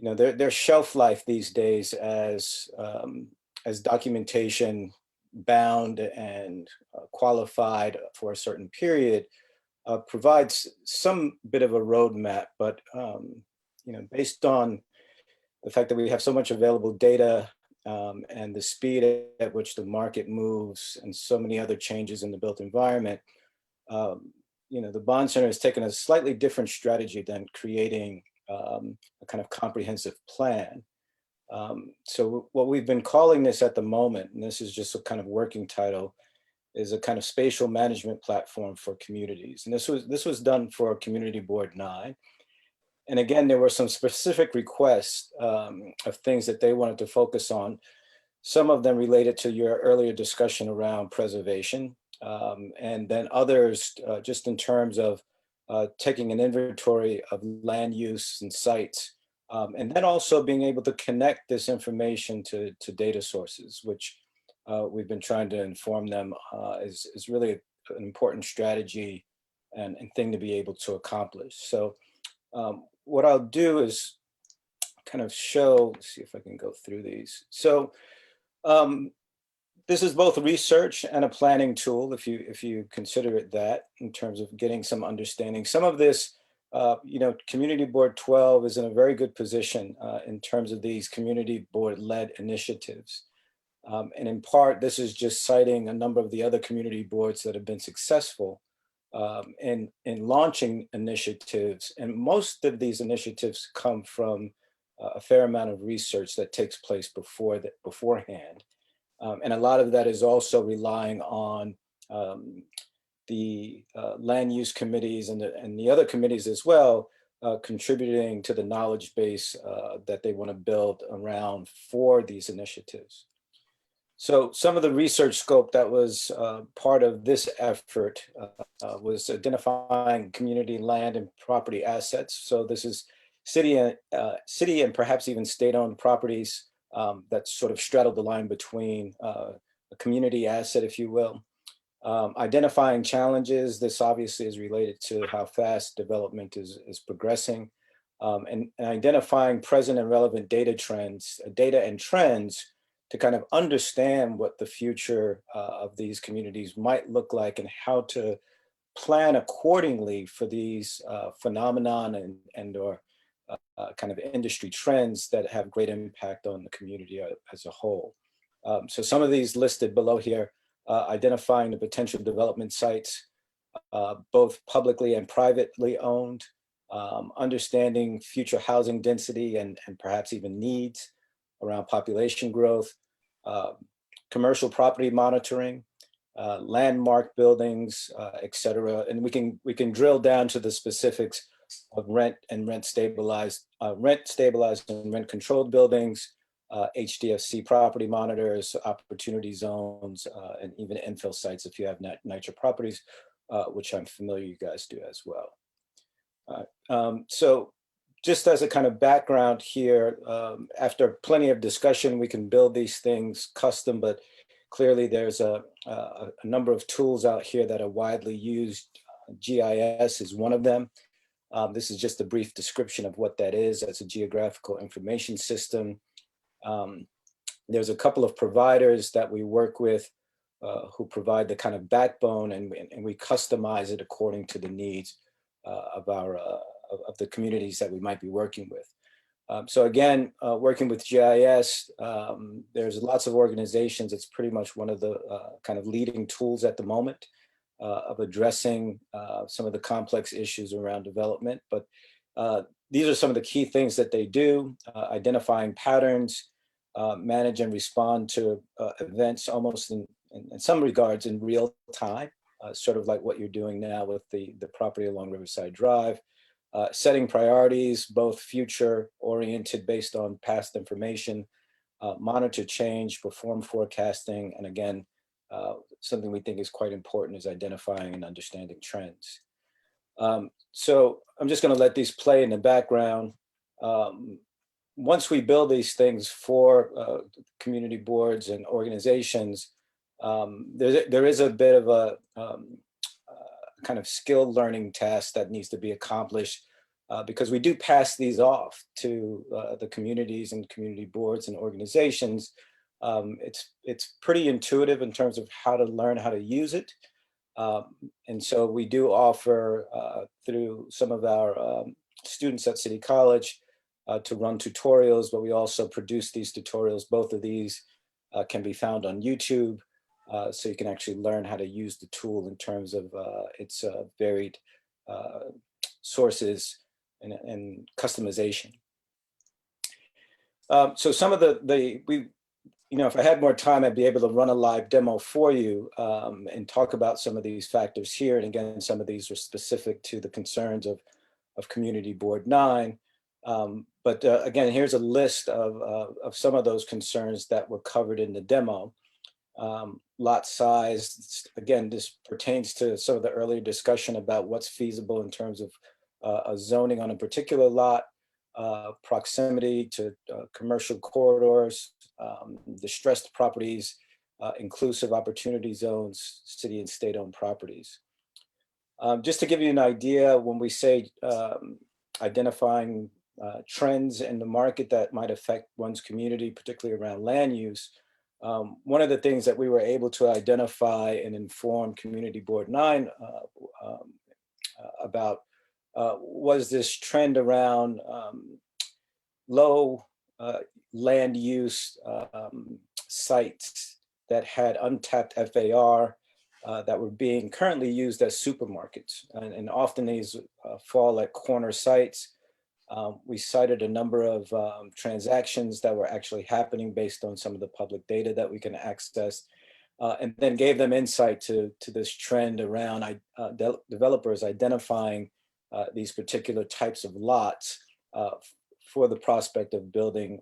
their shelf life these days as documentation bound and qualified for a certain period provides some bit of a roadmap, but based on the fact that we have so much available data and the speed at which the market moves and so many other changes in the built environment, the Bond Center has taken a slightly different strategy than creating a kind of comprehensive plan. So what we've been calling this at the moment, and this is just a kind of working title, is a kind of spatial management platform for communities. And this was done for Community Board 9. And again, there were some specific requests of things that they wanted to focus on. Some of them related to your earlier discussion around preservation, and then others just in terms of taking an inventory of land use and sites, and then also being able to connect this information to data sources, which we've been trying to inform them is really an important strategy and thing to be able to accomplish. So what I'll do is kind of show, let's see if I can go through these. So this is both research and a planning tool, if you consider it that, in terms of getting some understanding. Some of this, Community Board 12 is in a very good position in terms of these community board-led initiatives. And in part, this is just citing a number of the other community boards that have been successful in launching initiatives. And most of these initiatives come from a fair amount of research that takes place beforehand. And a lot of that is also relying on the land use committees and the other committees as well, contributing to the knowledge base that they want to build around for these initiatives. So some of the research scope that was part of this effort was identifying community land and property assets. So this is city and perhaps even state-owned properties that sort of straddle the line between a community asset, if you will. Identifying challenges, this obviously is related to how fast development is progressing, and identifying present and relevant data and trends to kind of understand what the future of these communities might look like and how to plan accordingly for these phenomenon and/or kind of industry trends that have great impact on the community as a whole. So some of these listed below here, identifying the potential development sites, both publicly and privately owned, understanding future housing density and perhaps even needs around population growth, commercial property monitoring, landmark buildings, et cetera. And we can drill down to the specifics of rent stabilized and rent controlled buildings, HDFC property monitors, opportunity zones, and even infill sites if you have NYCHA properties, which I'm familiar you guys do as well. So just as a kind of background here, after plenty of discussion, we can build these things custom, but clearly there's a number of tools out here that are widely used. GIS is one of them. This is just a brief description of what that is. That's a geographical information system. There's a couple of providers that we work with who provide the kind of backbone, and we customize it according to the needs of the communities that we might be working with. So again, working with GIS, there's lots of organizations. It's pretty much one of the kind of leading tools at the moment of addressing some of the complex issues around development. But these are some of the key things that they do: identifying patterns, manage and respond to events almost in some regards in real time, sort of like what you're doing now with the property along Riverside Drive. Setting priorities, both future oriented based on past information, monitor change, perform forecasting, and again, something we think is quite important is identifying and understanding trends. So I'm just going to let these play in the background. Once we build these things for community boards and organizations, there is a bit of a kind of skill learning task that needs to be accomplished because we do pass these off to the communities and community boards and organizations It's pretty intuitive in terms of how to learn how to use it. And so we do offer through some of our students at City College to run tutorials, but we also produce these tutorials. Both of these can be found on YouTube. So you can actually learn how to use the tool in terms of its varied sources and customization. So some of if I had more time, I'd be able to run a live demo for you and talk about some of these factors here. And again, some of these are specific to the concerns of Community Board 9. But again, here's a list of some of those concerns that were covered in the demo. Lot size, again, this pertains to some of the earlier discussion about what's feasible in terms of a zoning on a particular lot, proximity to commercial corridors, distressed properties, inclusive opportunity zones, city and state-owned properties. Just to give you an idea, when we say identifying trends in the market that might affect one's community, particularly around land use, one of the things that we were able to identify and inform Community Board 9 about was this trend around low land use sites that had untapped FAR that were being currently used as supermarkets. And often these fall at corner sites. We cited a number of transactions that were actually happening based on some of the public data that we can access, and then gave them insight to this trend around developers identifying these particular types of lots for the prospect of building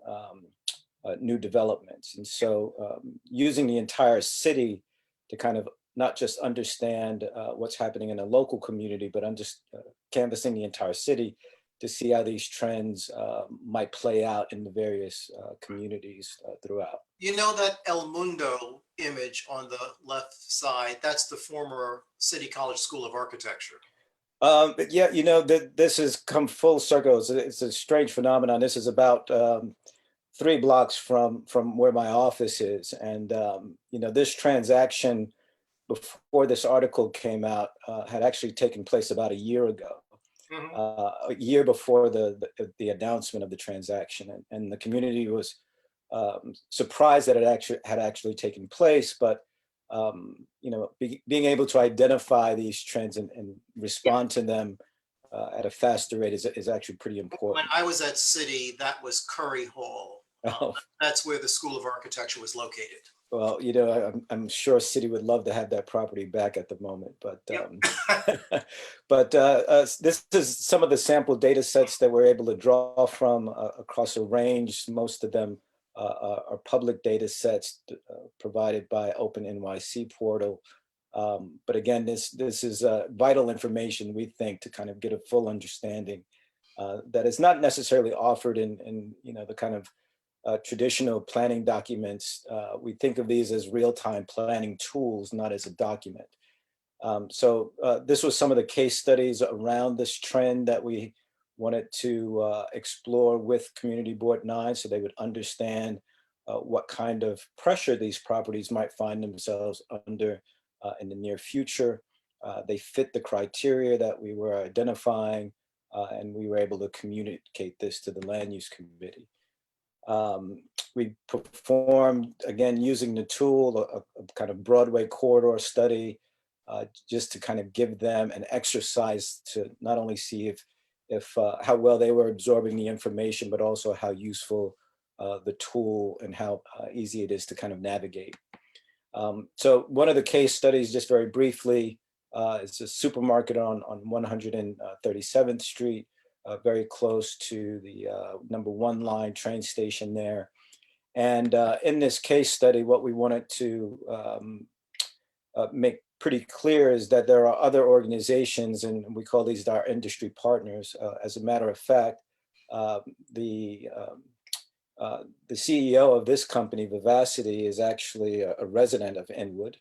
new developments. And so using the entire city to kind of not just understand what's happening in a local community, but canvassing the entire city to see how these trends might play out in the various communities throughout. You know that El Mundo image on the left side, that's the former City College School of Architecture. But yeah, this has come full circle. It's a strange phenomenon. This is about 3 blocks from where my office is. And, this transaction before this article came out had actually taken place about a year ago. A year before the announcement of the transaction, and the community was surprised that it had actually taken place. But being able to identify these trends and respond to them at a faster rate is actually pretty important. When I was at City, that was Curry Hall. Oh. That's where the School of Architecture was located. Well, I'm sure City would love to have that property back at the moment, but this is some of the sample data sets that we're able to draw from across a range. Most of them are public data sets provided by Open NYC portal. But again, this is vital information, we think, to kind of get a full understanding that is not necessarily offered in the kind of traditional planning documents. We think of these as real-time planning tools, not as a document. So this was some of the case studies around this trend that we wanted to explore with Community Board 9, so they would understand what kind of pressure these properties might find themselves under in the near future. They fit the criteria that we were identifying, and we were able to communicate this to the Land Use Committee. We performed, again, using the tool, a kind of Broadway corridor study, just to kind of give them an exercise to not only see if how well they were absorbing the information, but also how useful the tool and how easy it is to kind of navigate. So one of the case studies, just very briefly, is a supermarket on 137th Street. Very close to the number 1 line train station there. And in this case study, what we wanted to make pretty clear is that there are other organizations, and we call these our industry partners. As a matter of fact, the CEO of this company, Vivacity, is actually a resident of Inwood.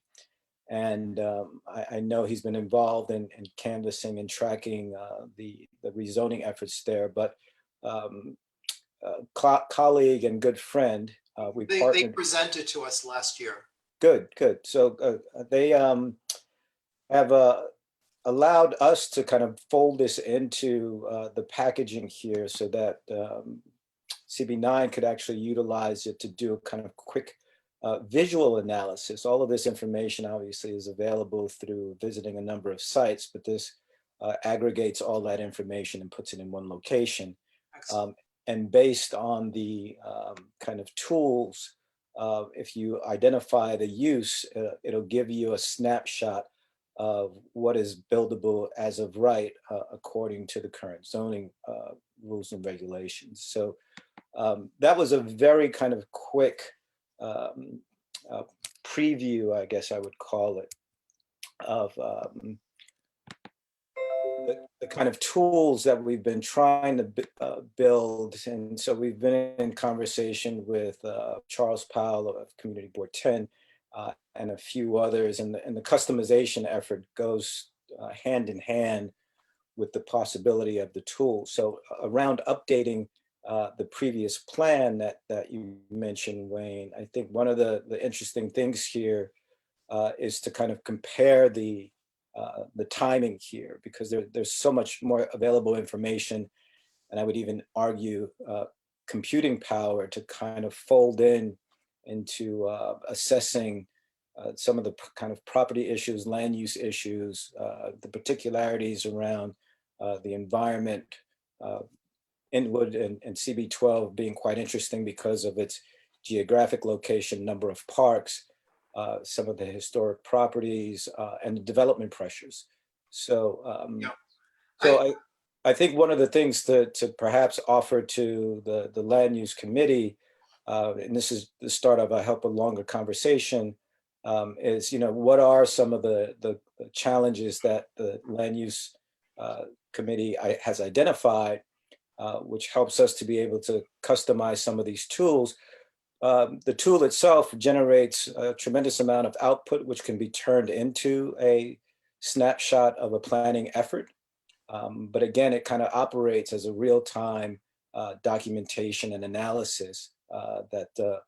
And I know he's been involved in canvassing and tracking the rezoning efforts there. But colleague and good friend, We They partnered. presented to us last year. Good, good. So they have allowed us to kind of fold this into the packaging here so that CB9 could actually utilize it to do a kind of quick visual analysis. All of this information obviously is available through visiting a number of sites, but this aggregates all that information and puts it in one location. Excellent. And based on the kind of tools, if you identify the use, it'll give you a snapshot of what is buildable as of right, according to the current zoning rules and regulations. So that was a very kind of quick preview, I guess I would call it, of the kind of tools that we've been trying to build. And so we've been in conversation with Charles Powell of Community Board 10 and a few others. And the customization effort goes hand in hand with the possibility of the tool. So around updating the previous plan that you mentioned, Wayne, I think one of the interesting things here is to kind of compare the timing here, because there's so much more available information, and I would even argue computing power to kind of fold into assessing some of the kind of property issues, land use issues, the particularities around the environment. Inwood and CB12 being quite interesting because of its geographic location, number of parks, some of the historic properties, and the development pressures. So, I think one of the things to perhaps offer to the Land Use Committee, and this is the start of, I hope, a longer conversation, is, what are some of the challenges that the Land Use Committee has identified, which helps us to be able to customize some of these tools. The tool itself generates a tremendous amount of output, which can be turned into a snapshot of a planning effort. But again, it kind of operates as a real-time documentation and analysis that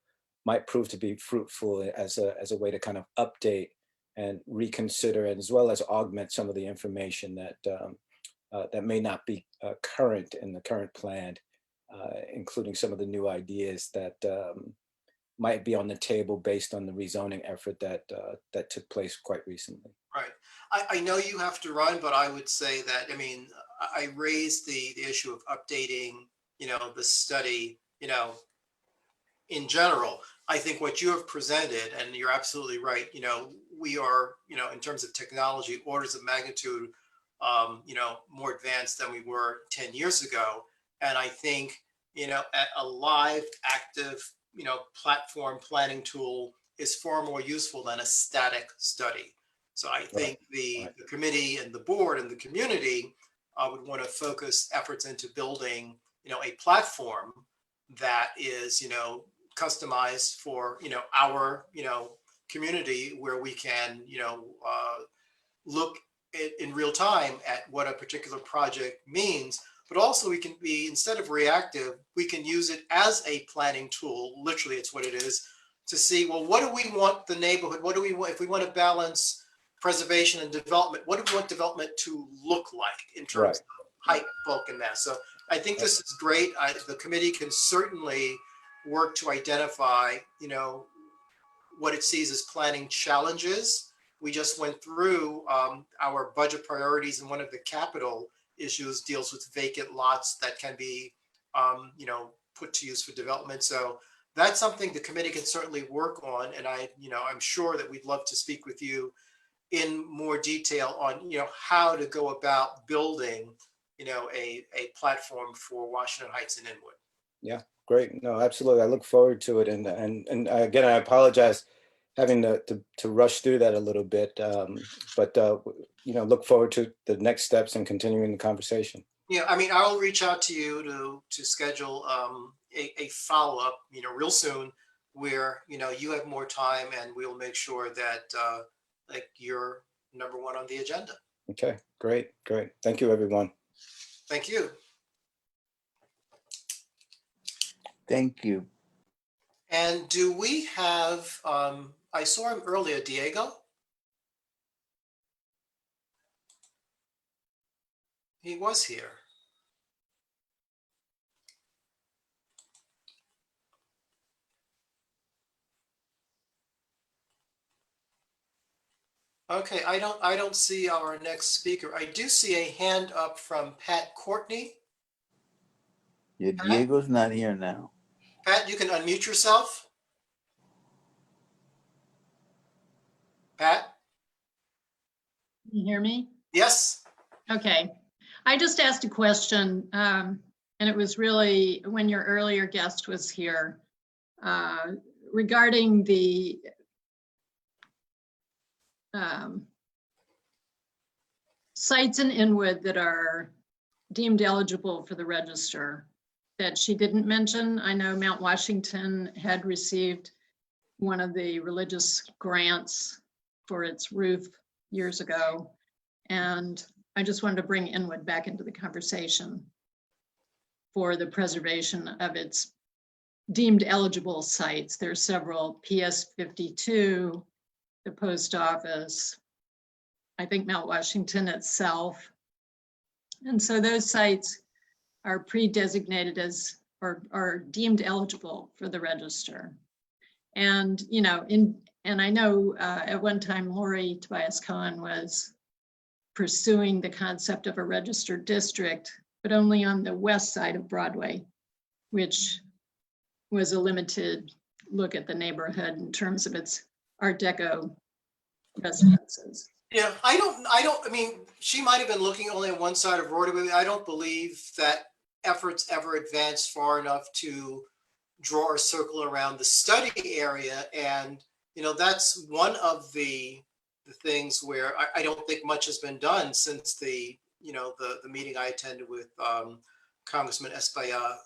might prove to be fruitful as a way to kind of update and reconsider, and as well as augment some of the information that may not be current in the current plan, including some of the new ideas that might be on the table based on the rezoning effort that took place quite recently. Right. I know you have to run, but I would say that, I raised the issue of updating, the study, in general. I think what you have presented, and you're absolutely right, we are, in terms of technology, orders of magnitude, more advanced than we were 10 years ago. And I think, a live, active, platform planning tool is far more useful than a static study. So I think the committee and the board and the community would want to focus efforts into building, a platform that is, customized for, our, community, where we can, look in real time at what a particular project means. But also we can be, instead of reactive, we can use it as a planning tool. Literally, it's what it is, to see, well, what do we want the neighborhood? What do we want if we want to balance preservation and development? What do we want development to look like in terms of height, bulk, and mass? So I think this is great. The committee can certainly work to identify, what it sees as planning challenges. We just went through our budget priorities, and one of the capital issues deals with vacant lots that can be, put to use for development. So that's something the committee can certainly work on. And I'm sure that we'd love to speak with you in more detail on, how to go about building, a platform for Washington Heights and Inwood. Yeah, great. No, absolutely. I look forward to it. And again, I apologize having to rush through that a little bit, but look forward to the next steps and continuing the conversation. Yeah, I'll reach out to you to schedule a follow-up, real soon, where you have more time, and we'll make sure that you're number one on the agenda. Okay, great. Thank you, everyone. Thank you. Thank you. And do we have, I saw him earlier, Diego? He was here. Okay, I don't see our next speaker. I do see a hand up from Pat Courtney. Yeah, Diego's not here now. Pat, you can unmute yourself. Pat? Can you hear me? Yes? Okay. I just asked a question, and it was really when your earlier guest was here regarding the sites in Inwood that are deemed eligible for the register that she didn't mention. I know Mount Washington had received one of the religious grants for its roof years ago. And I just wanted to bring Inwood back into the conversation for the preservation of its deemed eligible sites. There's several: PS 52, the post office, I think Mount Washington itself. And so those sites are pre-designated as, or are deemed eligible for the register. And, you know, and I know at one time Lori Tobias Cohen was pursuing the concept of a registered district, but only on the west side of Broadway, which was a limited look at the neighborhood in terms of its Art Deco residences. Yeah, I mean, she might have been looking only on one side of Broadway. I don't believe that efforts ever advanced far enough to draw a circle around the study area. And, you know, that's one of the things where I don't think much has been done since the meeting I attended with Congressman Espaillat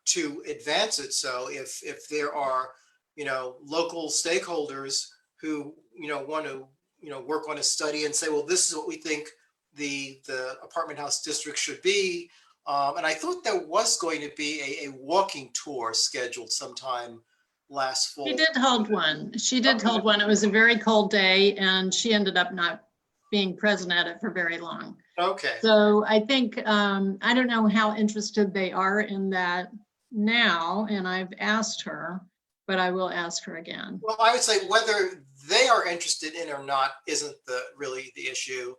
to advance it. So if there are, you know, local stakeholders who, you know, want to, you know, work on a study and say, well, this is what we think the apartment house district should be. And I thought there was going to be a walking tour scheduled sometime last fall. She did hold one. She did hold one. It was a very cold day and she ended up not being present at it for very long. Okay. So I think, I don't know how interested they are in that now, and I've asked her, but I will ask her again. Well, I would say whether they are interested in or not isn't really the issue.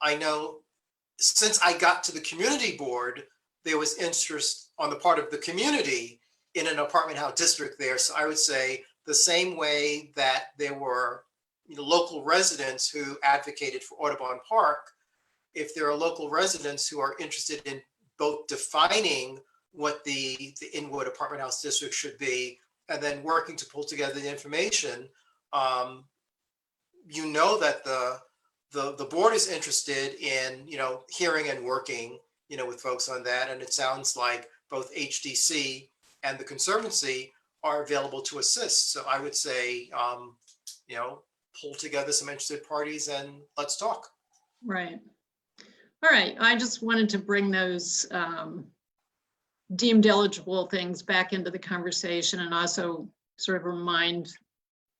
I know since I got to the community board, there was interest on the part of the community in an apartment house district there. So I would say the same way that there were, you know, local residents who advocated for Audubon Park, if there are local residents who are interested in both defining what the Inwood apartment house district should be and then working to pull together the information, you know that the board is interested in, you know, hearing and working, you know, with folks on that. And it sounds like both HDC and the Conservancy are available to assist. So I would say, you know, pull together some interested parties and let's talk. Right. All right. I just wanted to bring those deemed eligible things back into the conversation and also sort of remind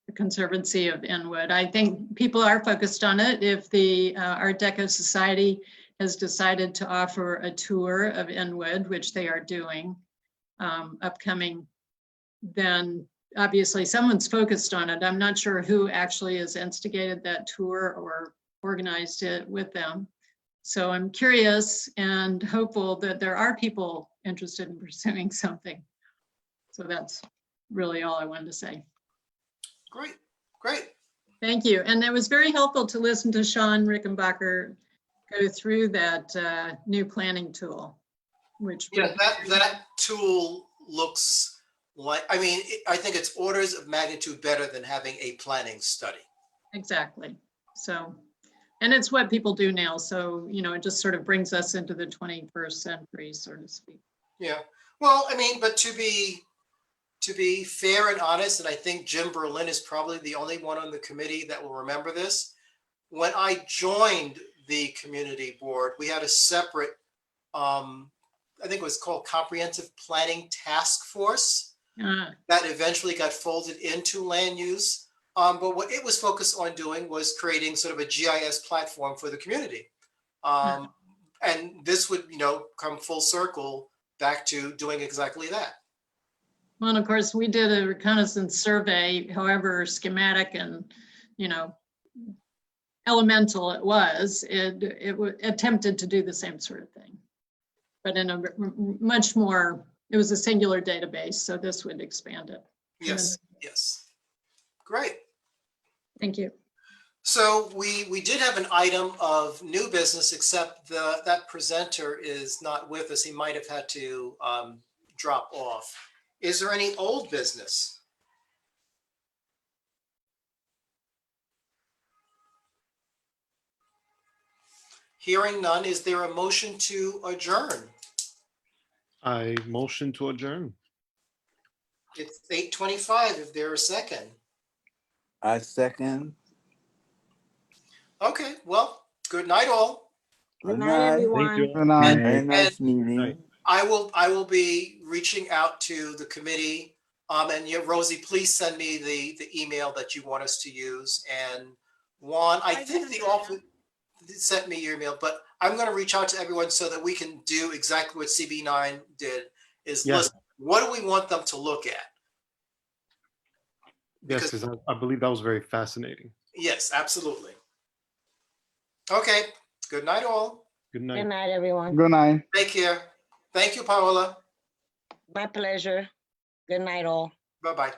the Conservancy of Inwood. I think people are focused on it. If the Art Deco Society has decided to offer a tour of Inwood, which they are doing upcoming, then obviously someone's focused on it. I'm not sure who actually has instigated that tour or organized it with them. So I'm curious and hopeful that there are people interested in pursuing something. So that's really all I wanted to say. Great, great. Thank you. And it was very helpful to listen to Sean Rickenbacker go through that new planning tool, which Yeah, that tool looks like, I mean, I think it's orders of magnitude better than having a planning study. exactly. So, and it's what people do now. So, you know, it just sort of brings us into the 21st century, so to speak. Yeah, well, I mean, but to be fair and honest, and I think Jim Berlin is probably the only one on the committee that will remember this. When I joined the community board, we had a separate, I think it was called Comprehensive Planning Task Force. that eventually got folded into land use. But what it was focused on doing was creating sort of a GIS platform for the community. And this would, come full circle back to doing exactly that. Well, and of course, we did a reconnaissance survey, however schematic and, elemental it was, it attempted to do the same sort of thing. But in a much more, it was a singular database, so this would expand it. Yes, yes. Great. Thank you. So we did have an item of new business, except that presenter is not with us. He might have had to drop off. Is there any old business? Hearing none, is there a motion to adjourn? I motion to adjourn. It's 8:25. If there a second. I second. Okay, well, good night all. Good night, everyone. Thank you. Good night. Very nice meeting. Night. I will be reaching out to the committee. And Rosie, please send me the email that you want us to use. And Juan, I think the office sent me your email, but I'm going to reach out to everyone so that we can do exactly what CB9 did, is Yes. listen, what do we want them to look at? Yes, because I believe that was very fascinating. Yes, absolutely. Okay, good night all. Good Good night. night, everyone. Good night. Take care. Thank you, Paola. My pleasure. Good night, all. Bye-bye.